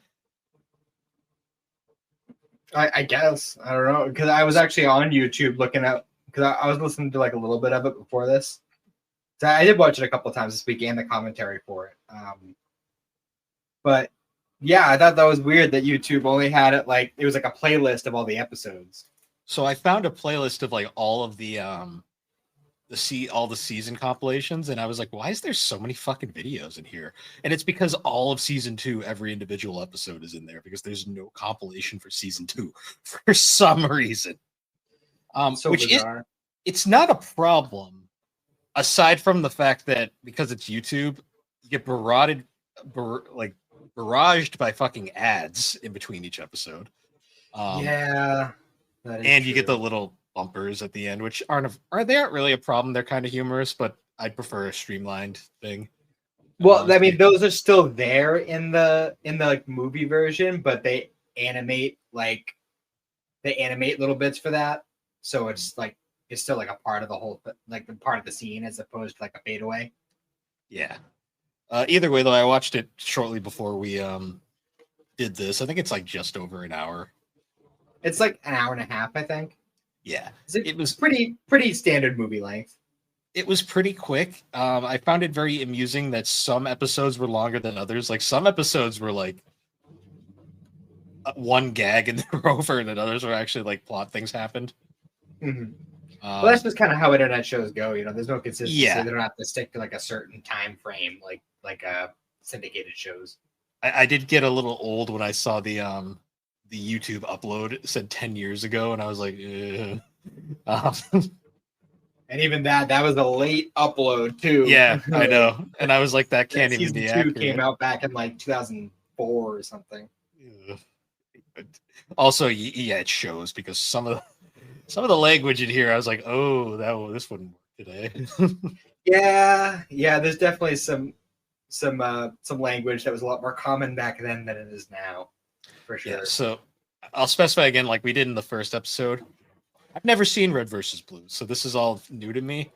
I guess, I don't know, because I was actually on YouTube looking at, because I was listening to like a little bit of it before this. So I did watch it a couple of times this week and the commentary for it. But yeah, I thought that was weird that YouTube only had it like it was like a playlist of all the episodes. So I found a playlist of like all of the all the season compilations, and I was like, why is there so many fucking videos in here? And it's because all of season 2, every individual episode is in there because there's no compilation for season 2 for some reason. It's not a problem aside from the fact that because it's YouTube, you get barraged by fucking ads in between each episode. And you get the little bumpers at the end, which aren't really a problem. They're kind of humorous, but I'd prefer a streamlined thing. Well, I mean, those are still there in the like movie version, but they animate little bits for that, so it's still like a part of the whole, like the part of the scene as opposed to like a fadeaway. Yeah. Either way, though, I watched it shortly before we did this. I think it's like just over an hour. It's like an hour and a half, I think. Yeah, it was pretty standard movie length. It was pretty quick. I found it very amusing that some episodes were longer than others. Like some episodes were like one gag and they're over, and then others were actually like plot things happened. Well, that's just kind of how internet shows go. You know, there's no consistency. Yeah. They don't have to stick to like a certain time frame, like syndicated shows. I did get a little old when I saw the YouTube upload. It said 10 years ago, and I was like, and even that was a late upload too. Yeah, I know. And I was like, that can't even be accurate. Season 2 came out back in like 2004 or something. Also, yeah, it shows because some of the language in here, I was like, oh, this wouldn't work today. yeah, there's definitely some language that was a lot more common back then than it is now, for sure. Yeah, so I'll specify again, like we did in the first episode. I've never seen Red versus Blue, so this is all new to me.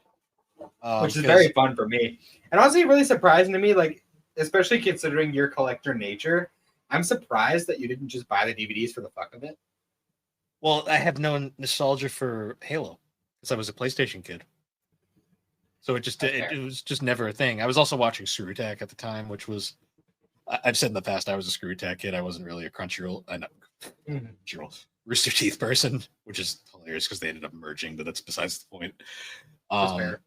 Which is very fun for me. And honestly, really surprising to me, like, especially considering your collector nature, I'm surprised that you didn't just buy the DVDs for the fuck of it. Well, I have no nostalgia for Halo because I was a PlayStation kid. So it was just never a thing. I was also watching Screw Attack at the time, which was, I've said in the past, I was a Screw Attack kid. I wasn't really a Crunchyroll, Rooster Teeth person, which is hilarious because they ended up merging, but that's besides the point. That's fair.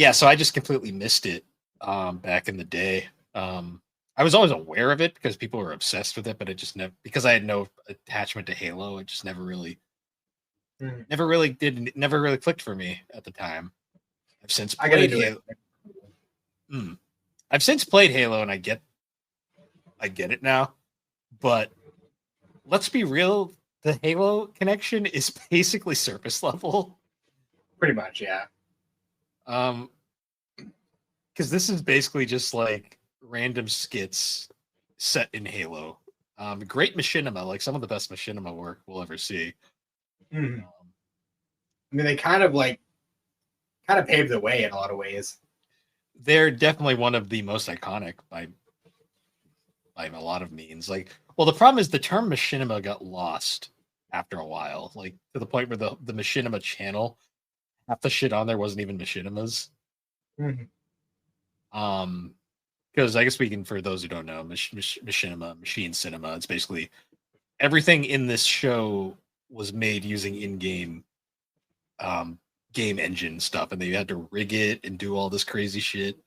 Yeah, so I just completely missed it back in the day. I was always aware of it because people were obsessed with it, but it just never, because I had no attachment to Halo, it just never really never really clicked for me at the time. I've since played Halo. I've since played Halo, and I get it now. But let's be real, the Halo connection is basically surface level. Pretty much, yeah. Because this is basically just like random skits set in Halo. Great machinima, like some of the best machinima work we'll ever see. I mean, they kind of paved the way in a lot of ways. They're definitely one of the most iconic by a lot of means. Like, well, the problem is the term machinima got lost after a while, like to the point where the machinima channel, half the shit on there wasn't even machinimas. Because I guess we can, for those who don't know, machinima, machine cinema, it's basically everything in this show was made using in-game game engine stuff, and they had to rig it and do all this crazy shit.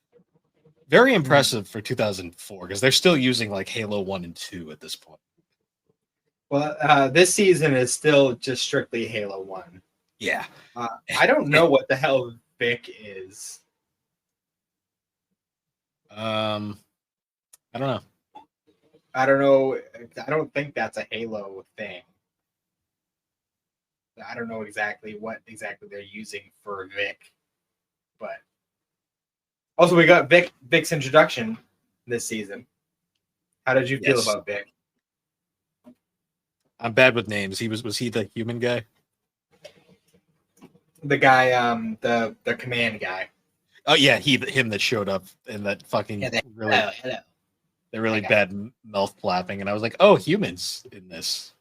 Very impressive for 2004, because they're still using like Halo 1 and 2 at this point. Well, this season is still just strictly Halo 1. Yeah. I don't know what the hell Vic is. I don't know. I don't know. I don't think that's a Halo thing. I don't know exactly what they're using for Vic, but also we got Vic's introduction this season. How did you feel about Vic? I'm bad with names. Was he the human guy? The guy, the command guy. Oh yeah, him that showed up in that fucking hello. The really bad mouth flapping, and I was like, oh, humans in this.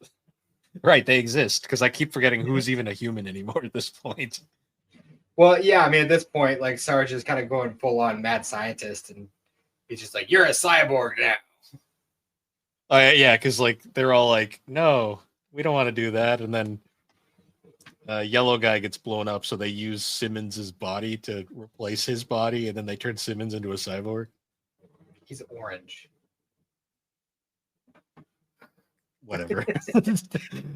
Right, they exist, because I keep forgetting who's even a human anymore at this point. Well, yeah, I mean, at this point, like, Sarge is kind of going full-on mad scientist, and he's just like, you're a cyborg now. Yeah, because, like, they're all like, no, we don't want to do that, and then yellow guy gets blown up, so they use Simmons' body to replace his body, and then they turn Simmons into a cyborg. He's orange. Whatever.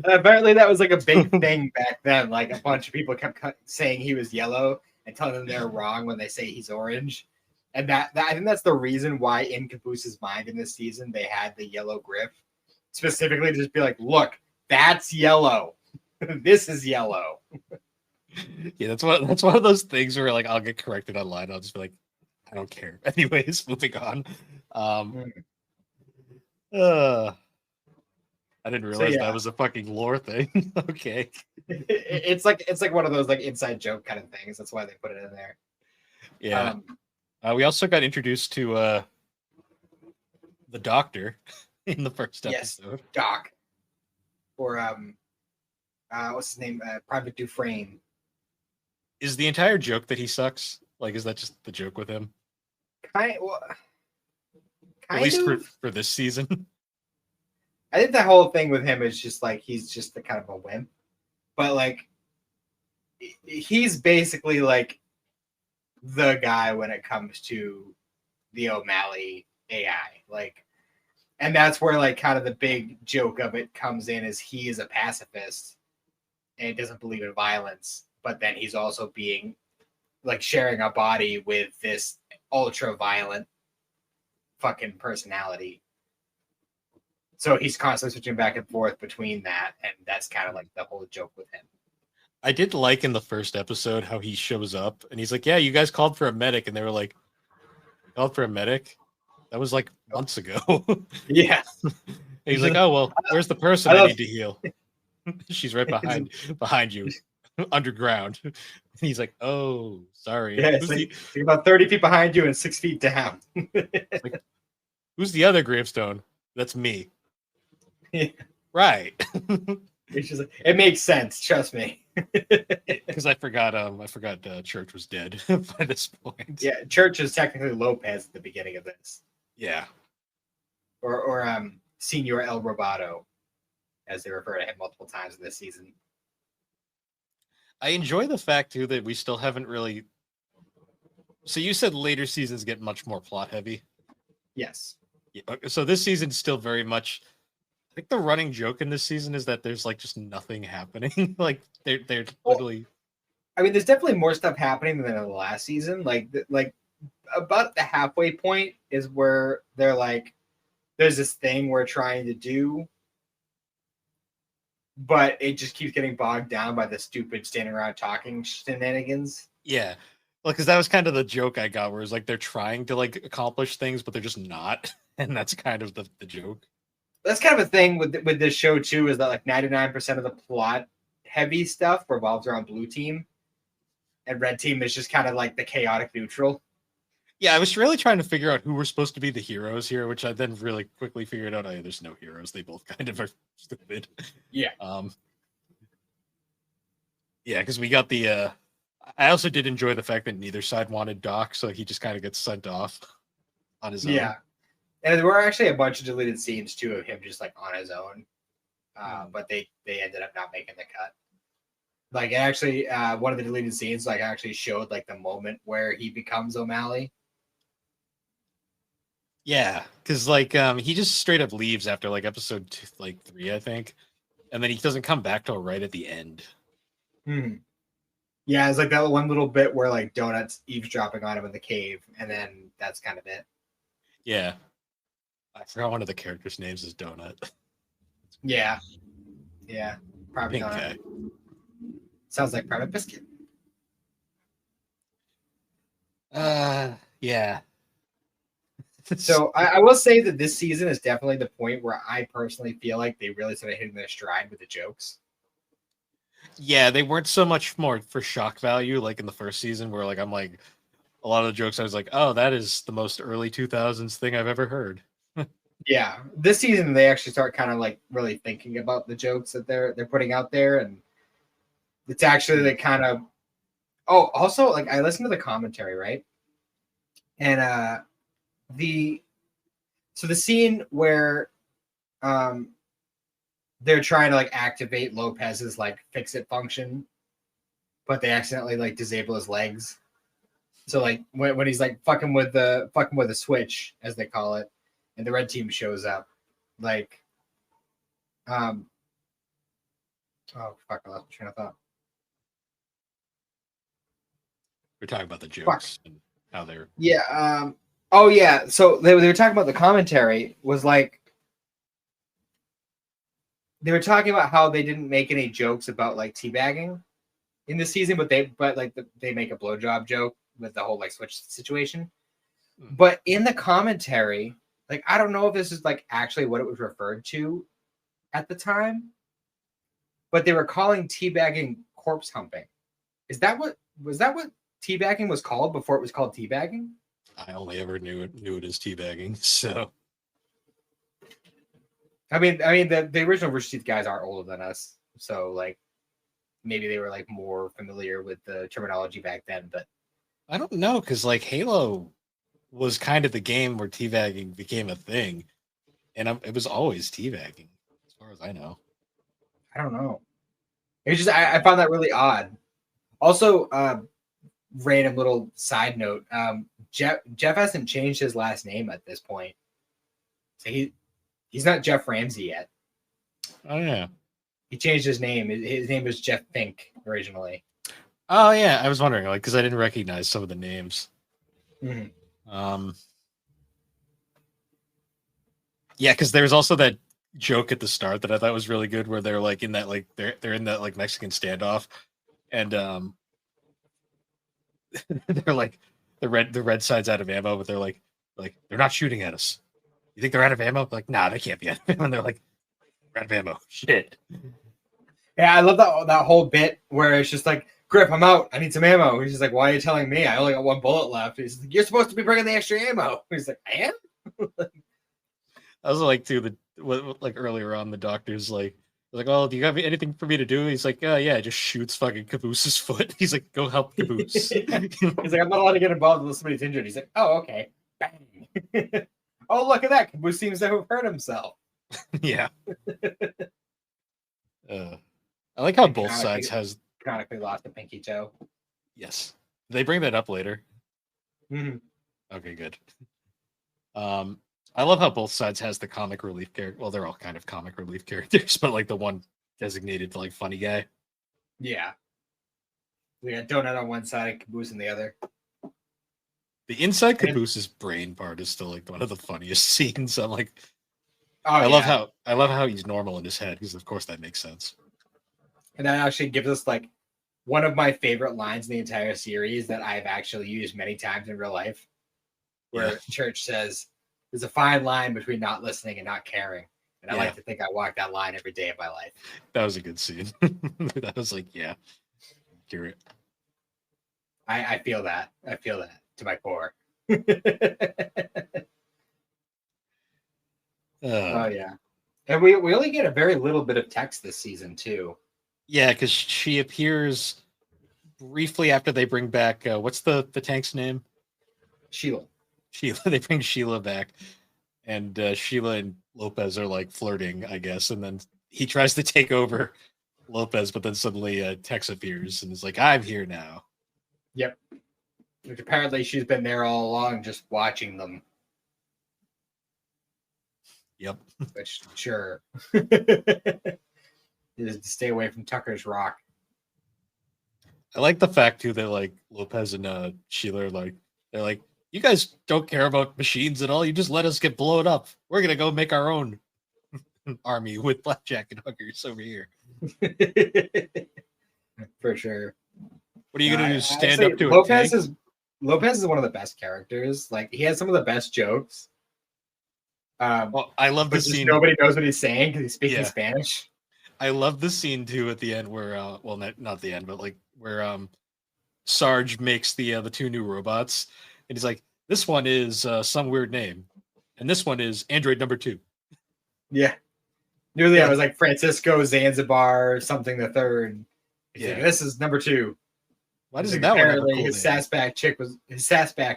Apparently that was like a big thing back then. Like a bunch of people kept saying he was yellow and telling them they're wrong when they say he's orange. And that I think that's the reason why in Caboose's mind in this season they had the yellow grip. Specifically to just be like, look, that's yellow. This is yellow. Yeah, that's one of those things where like I'll get corrected online. I'll just be like, I don't care. Anyways, moving on. I didn't realize that was a fucking lore thing. Okay. It's like one of those like inside joke kind of things. That's why they put it in there. Yeah. We also got introduced to the Doctor in the first episode. Doc. Or what's his name? Private Dufresne. Is the entire joke that he sucks? Like, is that just the joke with him? At least for this season. I think the whole thing with him is just like he's just the kind of a wimp, but like he's basically like the guy when it comes to the O'Malley AI, like, and that's where like kind of the big joke of it comes in is he is a pacifist and he doesn't believe in violence, but then he's also being like sharing a body with this ultra violent fucking personality. So he's constantly switching back and forth between that, and that's kind of like the whole joke with him. I did like in the first episode how he shows up and he's like, yeah, you guys called for a medic, and they were like, called for a medic? That was like months ago. Yeah. He's like, oh, well, where's the person I need to heal? She's right behind you, underground. And he's like, oh, sorry. Yeah, it's like about 30 feet behind you and 6 feet down. Like, who's the other gravestone? That's me. Yeah. Right. It's just like, it makes sense, trust me. Because I forgot Church was dead by this point. Yeah, Church is technically Lopez at the beginning of this. Yeah. Or Senor El Roboto, as they refer to him multiple times in this season. I enjoy the fact too that we still haven't really So you said later seasons get much more plot heavy. Yes. Yeah, so this season's still very much. I think the running joke in this season is that there's like just nothing happening. Like they're literally. I mean, there's definitely more stuff happening than in the last season. Like about the halfway point is where they're like, there's this thing we're trying to do, but it just keeps getting bogged down by the stupid standing around talking shenanigans. Yeah. Well, because that was kind of the joke I got, where it's like they're trying to like accomplish things, but they're just not, and that's kind of the joke. That's kind of a thing with this show too, is that like 99% of the plot heavy stuff revolves around blue team, and red team is just kind of like the chaotic neutral. Yeah, I was really trying to figure out who were supposed to be the heroes here, which I then really quickly figured out. Oh, there's no heroes; they both kind of are stupid. Yeah. Yeah, because we got the. I also did enjoy the fact that neither side wanted Doc, so he just kind of gets sent off on his own. Yeah, and there were actually a bunch of deleted scenes too of him just like on his own, but they ended up not making the cut. Like actually, one of the deleted scenes like actually showed like the moment where he becomes O'Malley. Yeah, because like he just straight up leaves after like episode 3, I think, and then he doesn't come back till right at the end. Yeah, it's like that one little bit where like Donut's eavesdropping on him in the cave, and then that's kind of it. Yeah, I forgot one of the characters' names is Donut. Yeah, Private Pink Donut. guy. Sounds like Private Biscuit. Yeah. So I will say that this season is definitely the point where I personally feel like they really started hitting their stride with the jokes. Yeah, they weren't so much more for shock value like in the first season, where like I'm like a lot of the jokes I was like, oh, that is the most early 2000s thing I've ever heard. Yeah, this season they actually start kind of like really thinking about the jokes that they're putting out there, and it's actually the kind of. Oh, also like I listened to the commentary, right? And the scene where they're trying to like activate Lopez's like fix it function, but they accidentally like disable his legs. So like when he's like fucking with the switch, as they call it, and the red team shows up, like oh fuck, I lost my train of thought. We're talking about the jokes and how they're oh yeah, so they were talking about the commentary was like they were talking about how they didn't make any jokes about like teabagging in the season, but they make a blowjob joke with the whole like switch situation. But in the commentary, like I don't know if this is like actually what it was referred to at the time, but they were calling teabagging corpse humping. Was that what teabagging was called before it was called teabagging? I only ever knew it as teabagging, so. I mean, the original Rooster Teeth guys are older than us, so like maybe they were like more familiar with the terminology back then. But I don't know, because like Halo was kind of the game where teabagging became a thing, and it was always teabagging, as far as I know. I don't know. It was just I found that really odd. Also, random little side note: Jeff hasn't changed his last name at this point, so he's not Jeff Ramsey yet. Oh yeah, he changed his name. His name was Jeff Fink originally. Oh yeah, I was wondering, like, because I didn't recognize some of the names. Mm-hmm. Yeah, because there's also that joke at the start that I thought was really good, where they're like in that like they're in that like Mexican standoff, and they're like the red side's out of ammo, but they're like they're not shooting at us. You think they're out of ammo? Like, nah, they can't be out of ammo. And they're like, we're out of ammo. Shit. Yeah, I love that whole bit where it's just like, Griff, I'm out. I need some ammo. He's just like, why are you telling me? I only got one bullet left. He's like, you're supposed to be bringing the extra ammo. He's like, I am? I was like, too, like earlier on, the doctor's like, oh, do you have anything for me to do? He's like, yeah, just shoots fucking Caboose's foot. He's like, go help Caboose. He's like, I'm not allowed to get involved unless somebody's injured. He's like, oh, okay. Bang. Oh, look at that. Caboose seems to have hurt himself. Yeah. I like how both sides has chronically lost a pinky toe. Yes. They bring that up later. Mm-hmm. Okay, good. I love how both sides has the comic relief character. Well, they're all kind of comic relief characters, but like the one designated to like funny guy. Yeah. We got Donut on one side and Caboose on the other. The inside Caboose's brain part is still like one of the funniest scenes. I'm like, I love how he's normal in his head, because of course that makes sense. And that actually gives us like one of my favorite lines in the entire series that I've actually used many times in real life, where Church says, "There's a fine line between not listening and not caring." And I like to think I walk that line every day of my life. That was a good scene. That was like, yeah, accurate. I feel that. I feel that to my core. Oh yeah, and we only get a very little bit of text this season too. Yeah, because she appears briefly after they bring back what's the tank's name? Sheila. They bring Sheila back, and Sheila and Lopez are like flirting, I guess, and then he tries to take over Lopez, but then suddenly Tex appears and is like, "I'm here now." Yep. Which apparently she's been there all along, just watching them. Yep. Which, sure. Is to stay away from Tucker's Rock. I like the fact too that like Lopez and Sheila are like, they're like, "You guys don't care about machines at all. You just let us get blown up. We're gonna go make our own army with Blackjack and Huggers over here." For sure. What are you gonna do? Stand up to Lopez a tank? Lopez is one of the best characters. Like, he has some of the best jokes. Well, I love the scene. Nobody knows what he's saying because he's speaking Spanish. I love the scene too at the end where, well, not the end, but like where Sarge makes the two new robots, and he's like, "This one is some weird name, and this one is Android number 2." Yeah, nearly. I was like Francisco Zanzibar something the third. He's like, "This is number 2." Why doesn't that one have a cool his Sassback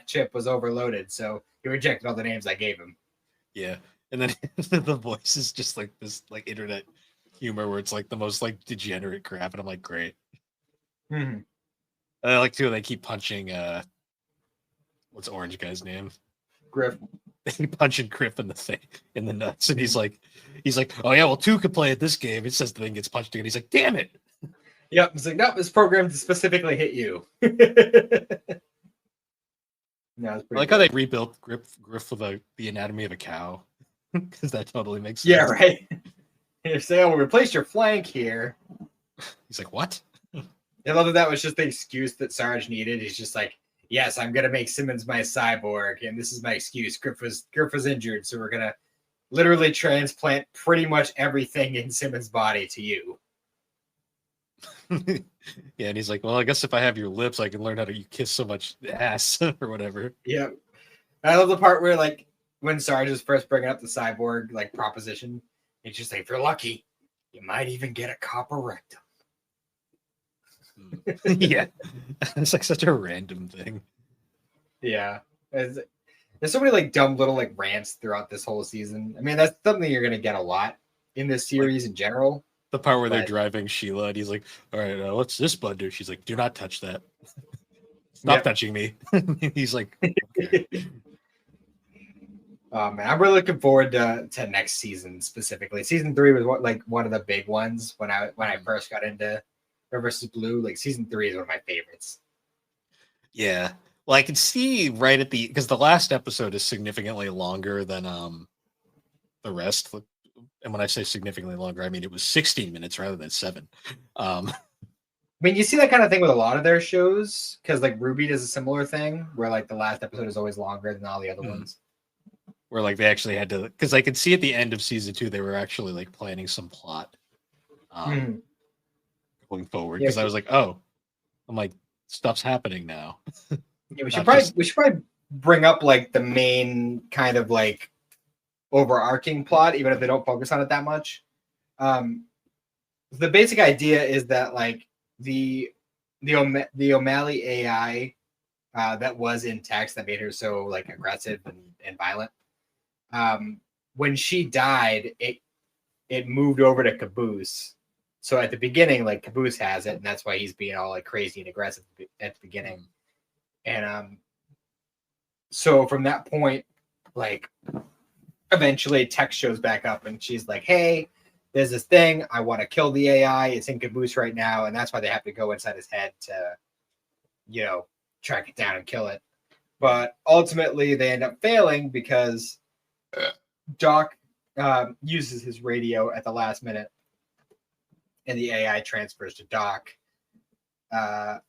chip was overloaded, so he rejected all the names I gave him. Yeah, and then the voice is just like this, like internet humor where it's like the most like degenerate crap, and I'm like, great. Mm-hmm. I like too. They keep punching. What's Orange guy's name? Griff. They keep punching Griff in the nuts, and he's like, "Oh yeah, well 2 could play at this game." It says the thing gets punched again. He's like, "Damn it!" Yep. It's like, "No, it's programmed to specifically hit you." No, I like how they rebuilt Griff with the anatomy of a cow, because that totally makes sense. Yeah, right. You say, "Oh, we'll replace your flank here." He's like, "What?" I love that was just the excuse that Sarge needed. He's just like, "Yes, I'm gonna make Simmons my cyborg, and this is my excuse. Griff was injured, so we're gonna literally transplant pretty much everything in Simmons' body to you." Yeah, and he's like, "Well, I guess if I have your lips, I can learn how to kiss so much ass or whatever." Yeah, I love the part where like when Sarge is first bringing up the cyborg like proposition, he's just like, "If you're lucky, you might even get a copper rectum." Yeah, it's like such a random thing. Yeah, there's so many like dumb little like rants throughout this whole season. I mean, that's something you're gonna get a lot in this series in general. The part where they're driving Sheila, and he's like, "All right, what's this bud do?" She's like, "Do not touch that. Stop touching me." He's like, "Okay." Man, I'm really looking forward to next season specifically. Season 3 was one of the big ones when I first got into Red vs. Blue. Like season 3 is one of my favorites. Yeah, well, I can see right at because the last episode is significantly longer than the rest. And when I say significantly longer, I mean it was 16 minutes rather than 7. I mean, you see that kind of thing with a lot of their shows, because like Ruby does a similar thing where like the last episode is always longer than all the other ones. Where like they actually had to, because I could see at the end of season 2 they were actually like planning some plot going forward. Because I was like, oh, I'm like, stuff's happening now. Yeah, we should probably bring up like the main kind of like overarching plot, even if they don't focus on it that much. The basic idea is that like the O'Malley AI that was in text that made her so like aggressive and violent. When she died, it moved over to Caboose. So at the beginning, like Caboose has it, and that's why he's being all like crazy and aggressive at the beginning. And so from that point, like eventually Tex shows back up and she's like, hey, there's this thing. I want to kill the AI. It's in caboose right now. And that's why they have to go inside his head to, track it down and kill it. But ultimately they end up failing because Doc uses his radio at the last minute and the AI transfers to Doc. And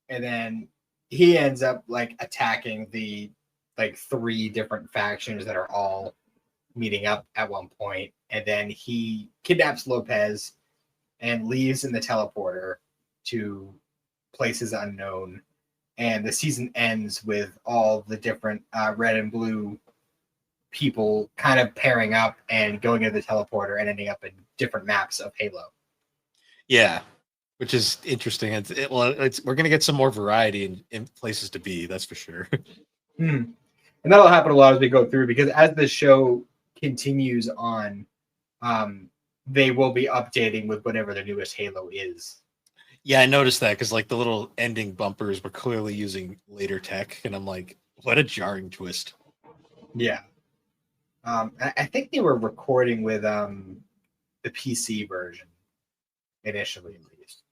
then he ends up like attacking the like 3 different factions that are all meeting up at one point, and then he kidnaps Lopez and leaves in the teleporter to places unknown, and the season ends with all the different red and blue people kind of pairing up and going into the teleporter and ending up in different maps of Halo. Yeah, which is interesting. We're going to get some more variety in places to be, that's for sure. And that'll happen a lot as we go through, because as the show continues on, they will be updating with whatever the newest Halo is. Yeah, I noticed that because like the little ending bumpers were clearly using later tech, and I'm like, what a jarring twist. Yeah. I think they were recording with the PC version initially, at least.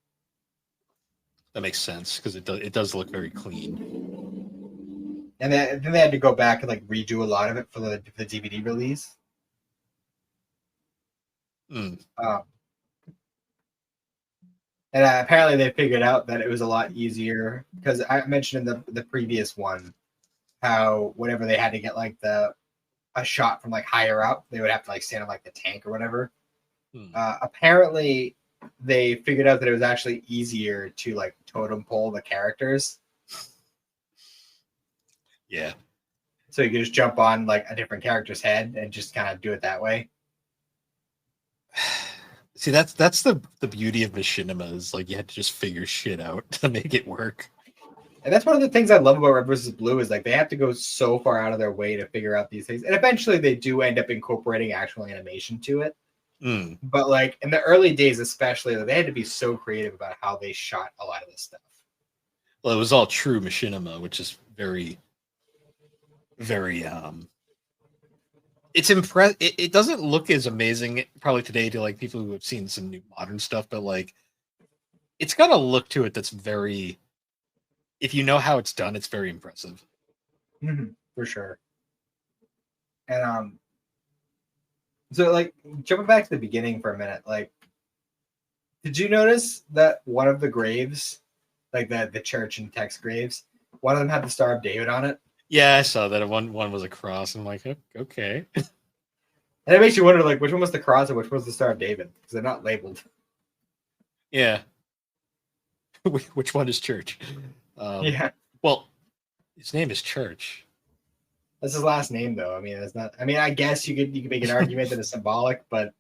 That makes sense because it does look very clean. And then they had to go back and like redo a lot of it for the DVD release. And apparently they figured out that it was a lot easier, because I mentioned in the previous one how whenever they had to get like a shot from like higher up, they would have to like stand on like the tank or whatever. Apparently they figured out that it was actually easier to like totem pole the characters. Yeah. So you could just jump on like a different character's head and just kind of do it that way. See, that's the beauty of machinima, is like you had to just figure shit out to make it work. And that's one of the things I love about Red vs. Blue, is like they have to go so far out of their way to figure out these things. And eventually they do end up incorporating actual animation to it. But like in the early days, especially, they had to be so creative about how they shot a lot of this stuff. Well, it was all true machinima, which is very, very it's it doesn't look as amazing probably today to like people who have seen some new modern stuff, but like it's got a look to it that's very, if you know how it's done, it's very impressive. For sure. And so like jumping back to the beginning for a minute, like did you notice that one of the graves, like the church and Tex graves, one of them had the Star of David on it? Yeah, I saw that. One was a cross. I'm like, okay. And it makes you wonder, like, which one was the cross and which was the Star of David? Because they're not labeled. Yeah. Which one is Church? Yeah. Well, his name is Church. That's his last name, though. I mean, it's not. I mean, I guess you could make an argument that it's symbolic, but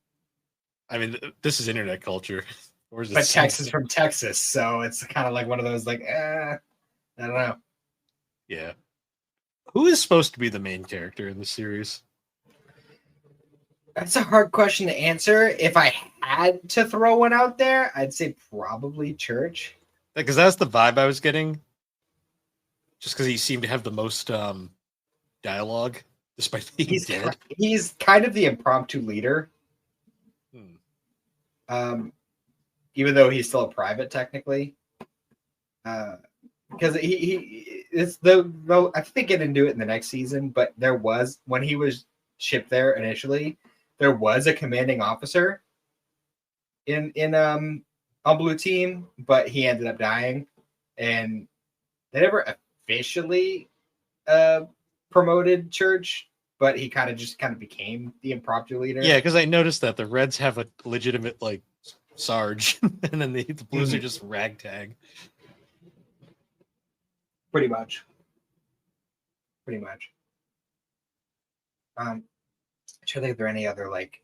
I mean, this is internet culture. But Tex is from Texas, so it's kind of like one of those, like, I don't know. Yeah. Who is supposed to be the main character in the series? That's a hard question to answer. If I had to throw one out there, I'd say probably Church. Because that's the vibe I was getting. Just because he seemed to have the most dialogue, despite being dead. He's kind of the impromptu leader. Even though he's still a private, technically. Because I think they get into it in the next season, but there was, when he was shipped there initially, there was a commanding officer in on Blue Team, but he ended up dying, and they never officially promoted Church, but he kind of became the impromptu leader. Yeah, because I noticed that the Reds have a legitimate like Sarge, and then the Blues are just ragtag. Pretty much. I'm trying to think if there are any other like.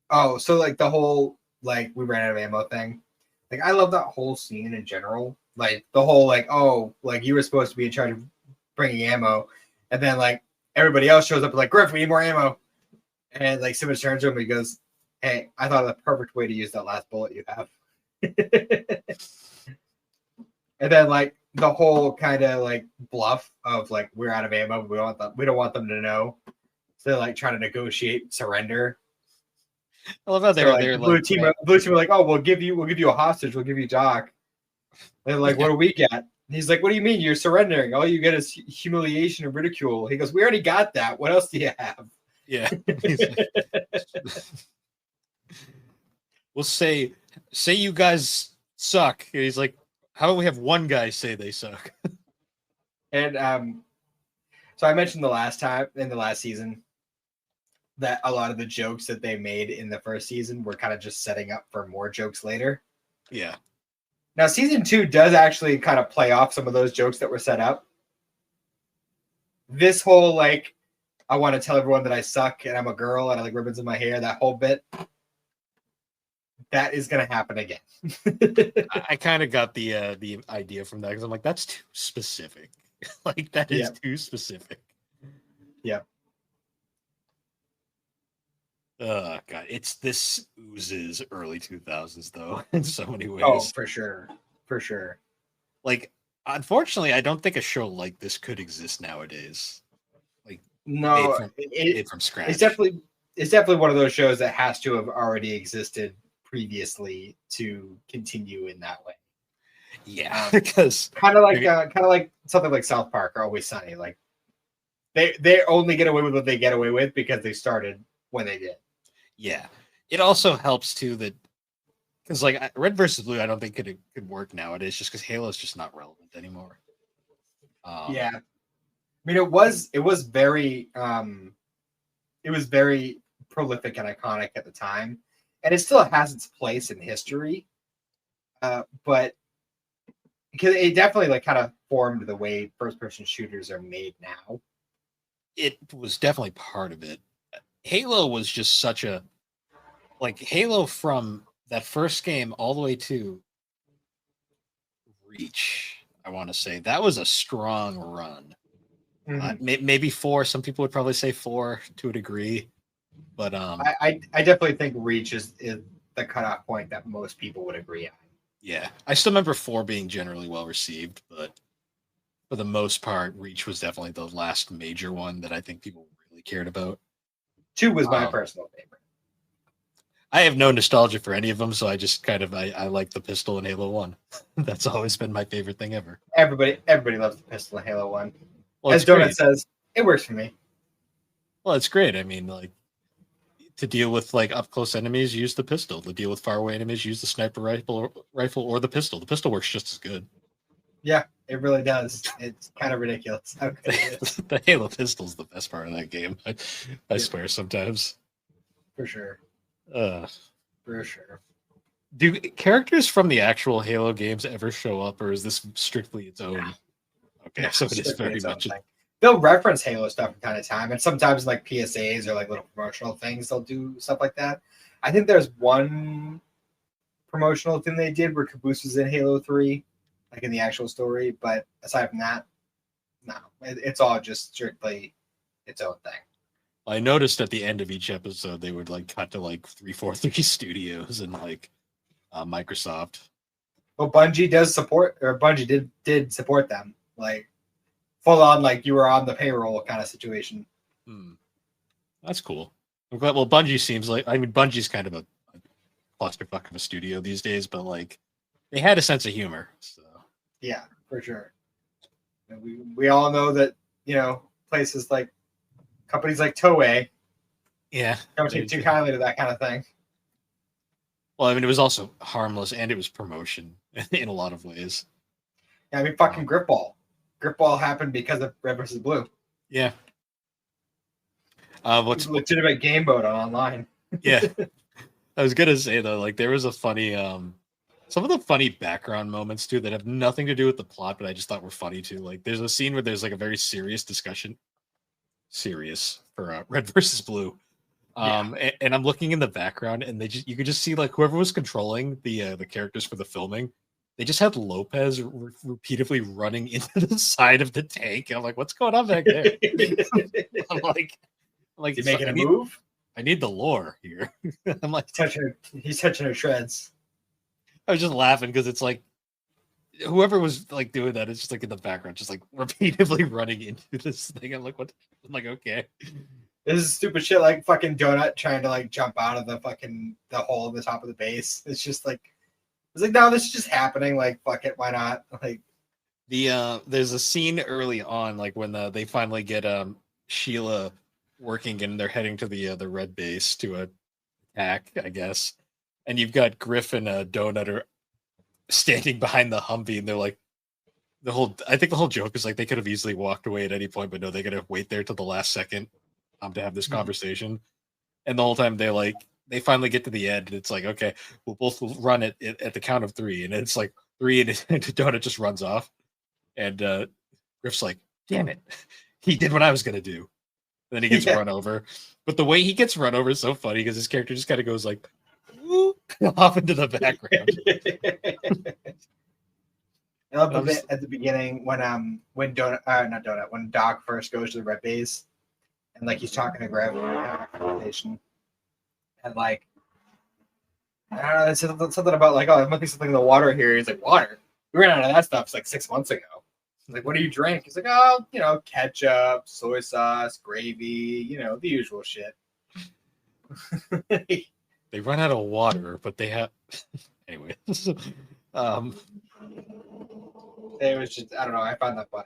Oh, so like the whole like we ran out of ammo thing. Like I love that whole scene in general. Like the whole like, oh, like you were supposed to be in charge of bringing ammo, and then like everybody else shows up and like, Griff, we need more ammo. And like Simmons turns to him and he goes, hey, I thought of the perfect way to use that last bullet you have. And then like the whole kind of like bluff of like we're out of ammo, we don't want them to know. So they're like trying to negotiate surrender. I love how they're blue team were like, oh, we'll give you a hostage, we'll give you Doc. They're like, what do we get? And he's like, what do you mean you're surrendering? All you get is humiliation and ridicule. He goes, we already got that. What else do you have? Yeah. We'll say you guys suck. And he's like, how about we have one guy say they suck? And so I mentioned in the last season that a lot of the jokes that they made in the first season were kind of just setting up for more jokes later. Yeah. Now, season 2 does actually kind of play off some of those jokes that were set up. This whole, like, I want to tell everyone that I suck and I'm a girl and I like ribbons in my hair, that whole bit, that is going to happen again. I kind of got the idea from that because I'm like, that's too specific. Like, that is too specific. Yeah. Oh God, this oozes early 2000s though in so many ways. Oh, for sure. Like, unfortunately, I don't think a show like this could exist nowadays. Like, no, made from scratch. It's definitely one of those shows that has to have already existed previously to continue in that way. Yeah, because kind of like something like South Park or Always Sunny. Like, they only get away with what they get away with because they started when they did. Yeah, it also helps too that because like Red versus Blue, I don't think could work nowadays just because Halo's just not relevant anymore. Yeah, I mean it was very prolific and iconic at the time, and it still has its place in history. But because it definitely like kind of formed the way first-person shooters are made now. It was definitely part of it. Halo was just such a Halo from that first game all the way to Reach. I want to say that was a strong run. Mm-hmm. Maybe 4. Some people would probably say 4 to a degree, but I definitely think Reach is the cutoff point that most people would agree on. Yeah, I still remember 4 being generally well received, but for the most part, Reach was definitely the last major one that I think people really cared about. 2 was my personal favorite. I have no nostalgia for any of them, so I just kind of I like the pistol in Halo 1. That's always been my favorite thing ever. Everybody loves the pistol in Halo 1. Well, as Donut says, it works for me. Well, it's great. I mean, like, to deal with like up close enemies, use the pistol. To deal with far away enemies, use the sniper rifle or the pistol. The pistol works just as good. Yeah, it really does. It's kind of ridiculous. The Halo pistol's the best part of that game. I swear sometimes. For sure. For sure. Do characters from the actual Halo games ever show up, or is this strictly its own? No. Okay, no, so it is very much. They'll reference Halo stuff from time to time, and sometimes like PSAs or like little promotional things, they'll do stuff like that. I think there's one promotional thing they did where Caboose was in Halo 3, like in the actual story, but aside from that, no, it's all just strictly its own thing. I noticed at the end of each episode they would like cut to like 343 Studios and like Microsoft. Well, Bungie does support, or Bungie did support them, like full on, like you were on the payroll kind of situation. That's cool. I'm glad. Well, Bungie seems like, I mean, Bungie's kind of a clusterfuck of a studio these days, but like they had a sense of humor. So yeah, for sure. We all know that, you know, places like companies like Toei, don't take too kindly to that kind of thing. Well, I mean, it was also harmless and it was promotion in a lot of ways. Yeah, I mean, fucking Gripball. Gripball happened because of Red vs. Blue. Yeah. What's a legitimate game mode on online? Yeah. I was gonna say though, like there was a funny some of the funny background moments too that have nothing to do with the plot, but I just thought were funny too. Like there's a scene where there's like a very serious discussion. Serious for Red versus Blue. And I'm looking in the background and you could just see like whoever was controlling the characters for the filming, they just had Lopez repeatedly running into the side of the tank. And I'm like, what's going on back there? I'm like he's making a move. I need the lore here. I'm like he's touching her shreds. I was just laughing because it's like whoever was like doing that is just like in the background, just like repeatedly running into this thing. I'm like, what? I'm like, okay. This is stupid shit like fucking Donut trying to like jump out of the hole in the top of the base. It's just like it's like no, this is just happening. Like fuck it, why not? Like There's a scene early on, like when they finally get Sheila working and they're heading to the red base to attack, I guess. And you've got Griff and Donut are standing behind the Humvee, and they're like I think the whole joke is like they could have easily walked away at any point, but no, they gotta wait there till the last second to have this conversation. And the whole time they finally get to the end, and it's like, okay, we'll both run it at the count of three, and it's like three, and Donut just runs off, and Griff's like, damn it, he did what I was gonna do. And then he gets run over, but the way he gets run over is so funny because his character just kind of goes like off into the background. I love the bit at the beginning when Donut, not Donut, when Doc first goes to the red base, and like he's talking to Grav conversation, and like I don't know, it's something about like, oh, there might be something in the water here. He's like, water? We ran out of that stuff like 6 months ago. He's like, what do you drink? He's like, oh, ketchup, soy sauce, gravy, the usual shit. They run out of water, but they have anyway. It was just, I don't know, I found that funny.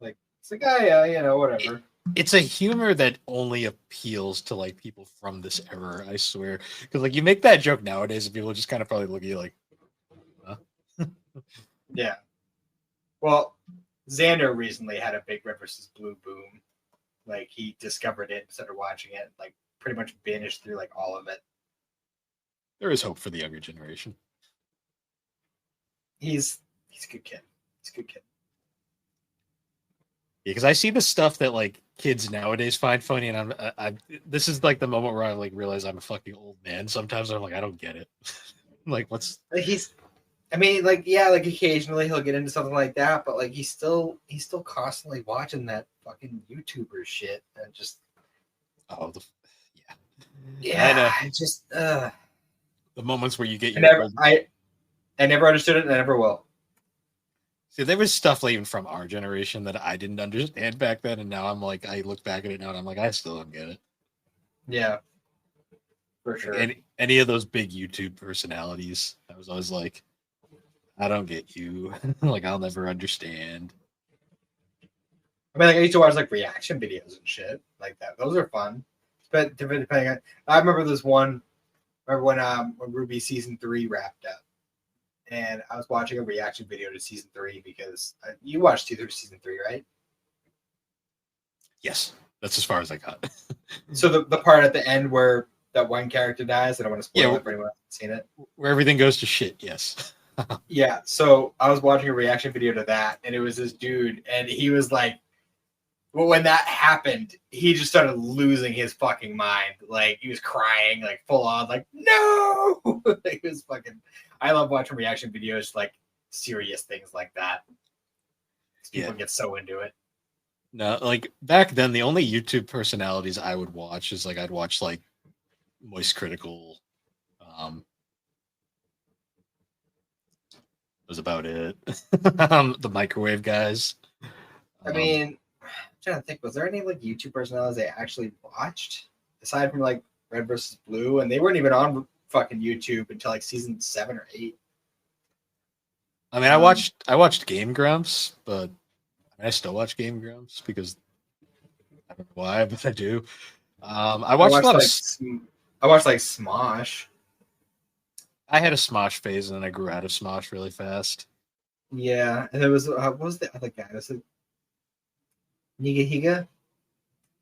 Like, it's like, oh yeah, whatever. It's a humor that only appeals to like people from this era, I swear. Because like you make that joke nowadays, and people just kind of probably look at you like, huh? Yeah. Well, Xander recently had a big Red versus Blue boom. Like he discovered it, started watching it, like pretty much binged through like all of it. There is hope for the younger generation. He's a good kid. He's a good kid. Yeah, because I see the stuff that like kids nowadays find funny, and I'm this is like the moment where I like realize I'm a fucking old man. Sometimes I'm like, I don't get it. Like, what's like occasionally he'll get into something like that, but like he's still constantly watching that fucking YouTuber shit and just yeah, just the moments where you get I never understood it, and I never will. See, there was stuff like, even from our generation that I didn't understand back then, and now I'm like, I look back at it now, and I'm like, I still don't get it. Yeah, for sure. Like any of those big YouTube personalities, I was always like, I don't get you. Like, I'll never understand. I mean, like I used to watch like reaction videos and shit like that. Those are fun. But depending on, I remember this one. Remember when Ruby season 3 wrapped up, and I was watching a reaction video to season 3 because you watched season 3, right? Yes, that's as far as I got. So the part at the end where that one character dies, I don't want to spoil it for anyone who hasn't seen it. Where everything goes to shit, yes. Yeah, so I was watching a reaction video to that, and it was this dude, and he was like, well, when that happened, he just started losing his fucking mind. Like, he was crying, like, full on, like, no! It was fucking... I love watching reaction videos, like, serious things like that. People get so into it. No, like, back then, the only YouTube personalities I would watch is, like, I'd watch, like, Moist Critical. Was about it. The microwave guys. I mean... I'm trying to think, was there any like YouTube personalities I actually watched aside from like Red versus Blue? And they weren't even on fucking YouTube until like season 7 or 8. I mean, I watched Game Grumps, but I still watch Game Grumps because I don't know why, but I do. I watched a lot I watched like Smosh. I had a Smosh phase, and then I grew out of Smosh really fast. Yeah, and there was what was the other guy? Was it Niga Higa?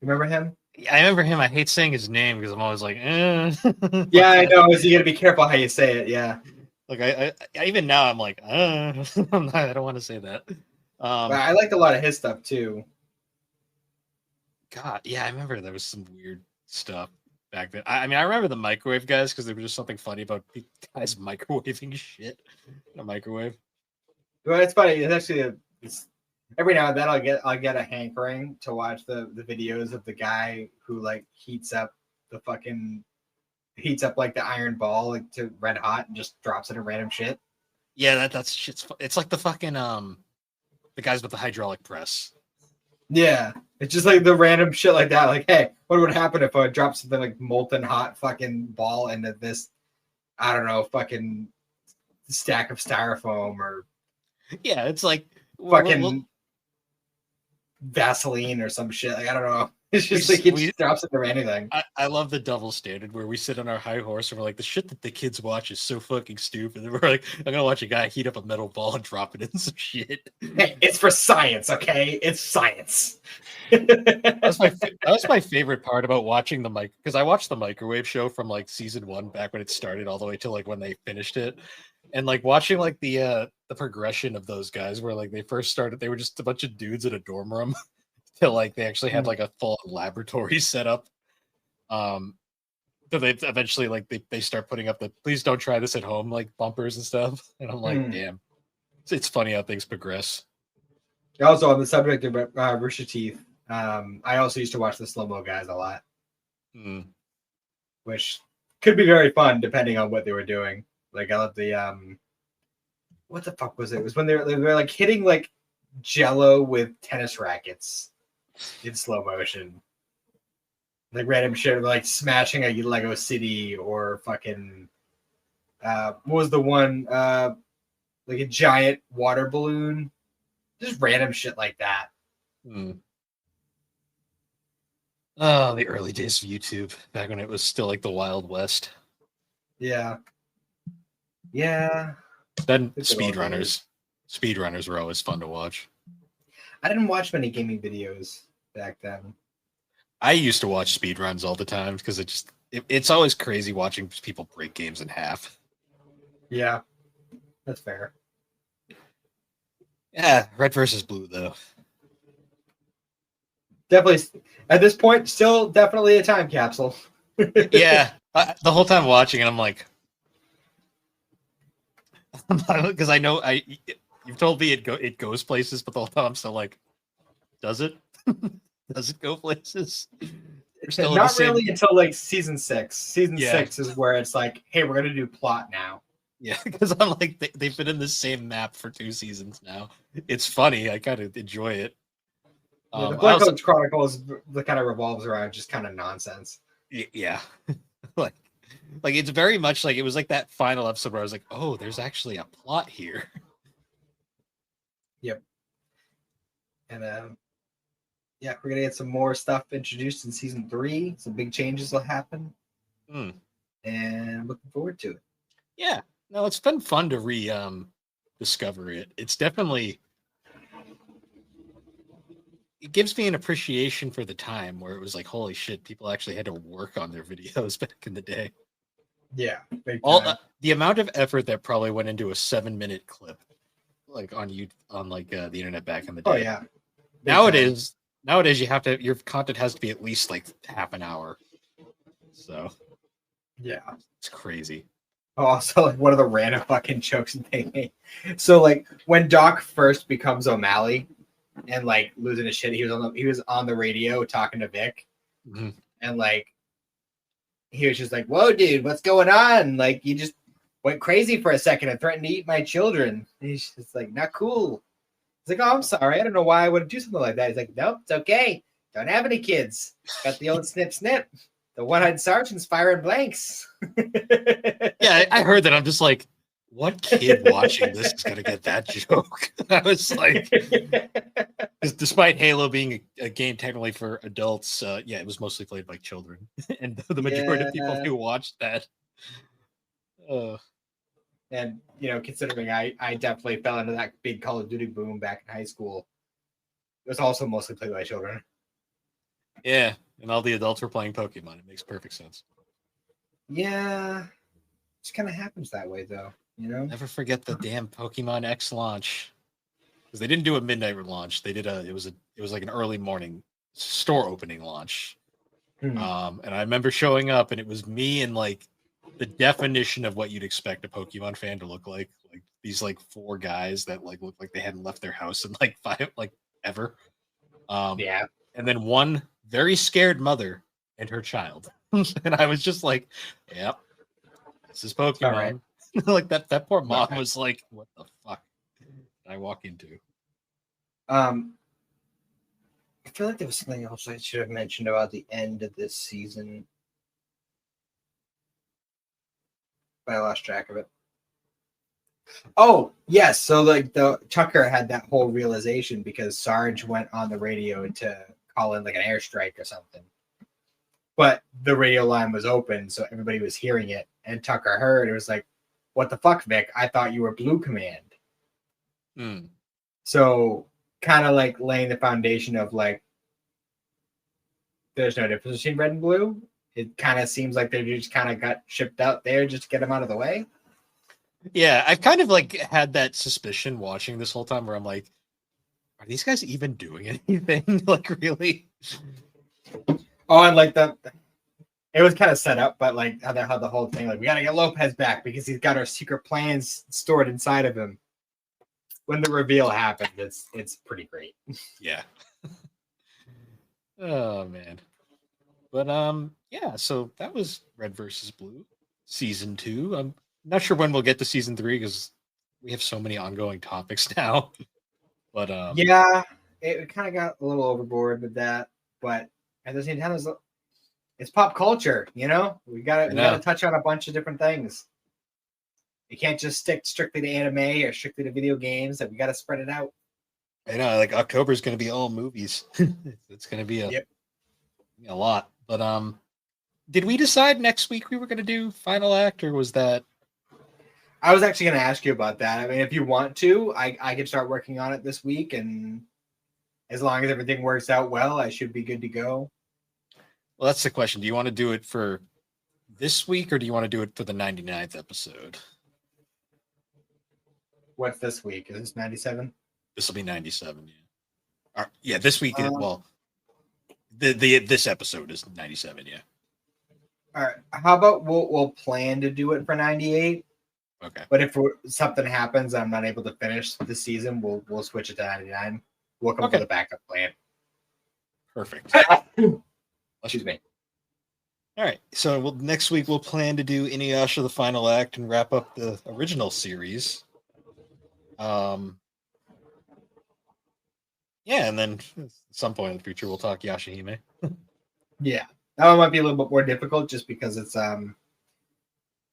Remember him? I remember him. I hate saying his name because I'm always like, Yeah, I know. So you got to be careful how you say it. Yeah. Like I even now I'm like, I don't want to say that. But I liked a lot of his stuff too. God, yeah, I remember there was some weird stuff back then. I mean, I remember the microwave guys because there was just something funny about guys microwaving shit in a microwave. Well, it's funny. It's actually every now and then I'll get a hankering to watch the videos of the guy who like heats up like the iron ball like to red hot and just drops it in random shit. Yeah, that's shit's. It's like the fucking the guys with the hydraulic press. Yeah, it's just like the random shit like that. Like, hey, what would happen if I dropped something like molten hot fucking ball into this? I don't know, fucking stack of styrofoam or Yeah, it's like fucking Vaseline or some shit. Like, I don't know. It's just like it just drops into anything. I love the double standard where we sit on our high horse and we're like, the shit that the kids watch is so fucking stupid. And we're like, I'm gonna watch a guy heat up a metal ball and drop it in some shit. Hey, it's for science, okay? It's science. That was my favorite part about watching the mic, because I watched the microwave show from like season 1 back when it started all the way till like when they finished it. And like watching like the progression of those guys where like they first started, they were just a bunch of dudes in a dorm room. Till like they actually had like a full laboratory set up. So they eventually like they start putting up the "please don't try this at home" like bumpers and stuff. And I'm like, damn, it's funny how things progress. Also, on the subject of Rooster Teeth, I also used to watch the slow mo guys a lot, which could be very fun depending on what they were doing. Like I love the what the fuck was it? It was when they were like hitting like Jello with tennis rackets in slow motion, like random shit, like smashing a Lego city or fucking what was the one like a giant water balloon, just random shit like that. Oh, the early days of YouTube, back when it was still like the Wild West. Yeah. Then speedrunners were always fun to watch. I didn't watch many gaming videos back then. I used to watch speedruns all the time because it's always crazy watching people break games in half. Yeah, that's fair. Yeah, red versus blue though. Definitely, at this point, still definitely a time capsule. Yeah, the whole time watching it, I'm like, because I know you've told me it goes places, but the whole time I'm still like, does it? Does it go places? Not really until like season 6. Season 6 is where it's like, hey, we're gonna do plot now. Yeah, because I'm like, they've been in the same map for 2 seasons now. It's funny. I kind of enjoy it. The Black Ops Chronicles kind of revolves around just kind of nonsense. Yeah, like it's very much like it was like that final episode where I was like, oh, there's actually a plot here. Yep. And yeah, we're gonna get some more stuff introduced in season 3. Some big changes will happen, and I'm looking forward to it. Yeah, no, it's been fun to discover it. It's definitely, it gives me an appreciation for the time where it was like, holy shit, people actually had to work on their videos back in the day. Yeah, the amount of effort that probably went into a 7-minute clip, like on the internet back in the day. Oh yeah. Nowadays your content has to be at least like half an hour. So yeah, it's crazy. Oh, also, like one of the random fucking jokes they made. So like when Doc first becomes O'Malley and like losing his shit, he was on the radio talking to Vic, and like he was just like, "Whoa, dude, what's going on? Like you just went crazy for a second and threatened to eat my children." And he's just like, "Not cool." He's like, "Oh, I'm sorry. I don't know why I would do something like that." He's like, "Nope, it's okay. Don't have any kids. Got the old snip snip. The one-eyed sergeant's firing blanks." Yeah, I heard that. I'm just like, what kid watching this is going to get that joke? I was like, despite Halo being a game technically for adults, yeah, it was mostly played by children. And the majority of people who watched that. And, considering I definitely fell into that big Call of Duty boom back in high school, it was also mostly played by children. Yeah, and all the adults were playing Pokemon. It makes perfect sense. Yeah, it just kind of happens that way, though. Never forget the damn Pokemon X launch, because they didn't do a midnight launch. They did it was like an early morning store opening launch. And I remember showing up, and it was me and like the definition of what you'd expect a Pokemon fan to look like these like 4 guys that like looked like they hadn't left their house in like 5 ever. Yeah, and then one very scared mother and her child. And I was just like, yep, this is Pokemon. Like that poor mom was like, what the fuck did I walk into? I feel like there was something else I should have mentioned about the end of this season, but I lost track of it. Oh, yes. So like the Tucker had that whole realization because Sarge went on the radio to call in like an airstrike or something. But the radio line was open, so everybody was hearing it. And Tucker heard, it was like, what the fuck, Vic? I thought you were Blue Command. So kind of like laying the foundation of like, there's no difference between red and blue. It kind of seems like they just kind of got shipped out there just to get them out of the way. Yeah, I've kind of like had that suspicion watching this whole time where I'm like, are these guys even doing anything? Like, really? Oh, and like it was kind of set up, but like how the whole thing, like we gotta get Lopez back because he's got our secret plans stored inside of him. When the reveal happens, it's pretty great. Yeah. Oh man. But yeah, so that was Red versus Blue, season 2. I'm not sure when we'll get to season 3 because we have so many ongoing topics now. But yeah, it kind of got a little overboard with that, but at the same time, it's pop culture, you know. We gotta touch on a bunch of different things. You can't just stick strictly to anime or strictly to video games. That we got to spread it out. I know, like October is going to be all movies. It's going to be a lot. But did we decide next week we were going to do final act, or was that? I was actually going to ask you about that. I mean, if you want to, I can start working on it this week, and as long as everything works out well, I should be good to go. Well, that's the question. Do you want to do it for this week, or do you want to do it for the 99th episode? What's this week? Is this 97? This will be 97. Yeah. Yeah. This week. Well, this episode is 97. Yeah. All right. How about we'll plan to do it for 98? Okay. But if something happens, I'm not able to finish the season, we'll switch it to 99. We'll come up with a backup plan. Perfect. Excuse me. All right. So next week we'll plan to do Inuyasha the final act and wrap up the original series. Yeah, and then at some point in the future we'll talk Yashahime. Yeah, that one might be a little bit more difficult just because it's on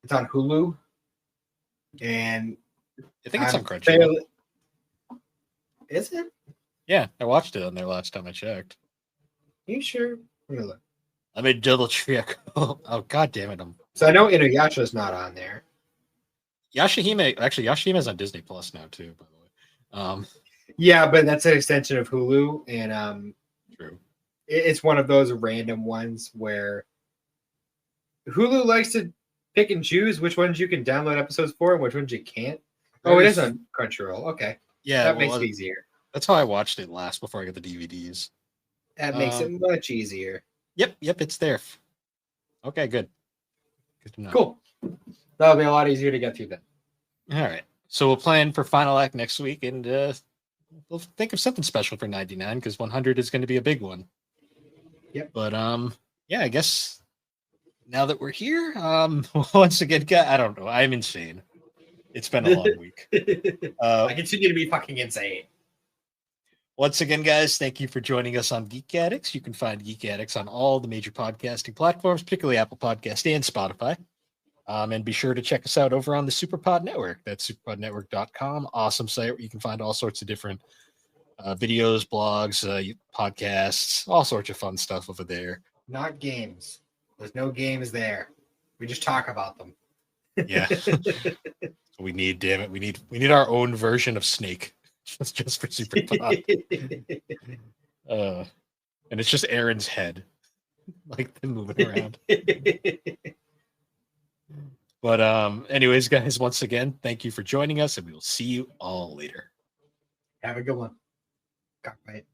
Hulu, and I think it's on Crunchyroll. Is it? Yeah, I watched it on there last time I checked. You sure? Really? I made double check. Oh god damn it! So I know Inuyasha's not on there. Yashahime is on Disney Plus now too, by the way. Yeah, but that's an extension of Hulu, and true. It's one of those random ones where Hulu likes to pick and choose which ones you can download episodes for and which ones you can't. Oh, it is on Crunchyroll. Okay. Yeah, that makes it easier. That's how I watched it last before I got the DVDs. That makes it much easier. Yep, it's there. Okay, good. Good to know. Cool. That'll be a lot easier to get through then. All right. So we'll plan for Final Act next week, and we'll think of something special for 99 because 100 is going to be a big one. Yep. But yeah, I guess now that we're here, once again, I don't know. I'm insane. It's been a long week. I continue to be fucking insane. Once again, guys, thank you for joining us on Geek Addicts. You can find Geek Addicts on all the major podcasting platforms, particularly Apple Podcast and Spotify. And be sure to check us out over on the Superpod Network. That's superpodnetwork.com. Awesome site where you can find all sorts of different videos, blogs, podcasts, all sorts of fun stuff over there. Not games. There's no games there. We just talk about them. Yeah. We need, damn it, we need our own version of Snake. just for Superpod. And it's just Aaron's head. Like them moving around. But anyways, guys, once again, thank you for joining us, and we will see you all later. Have a good one. Cockbite.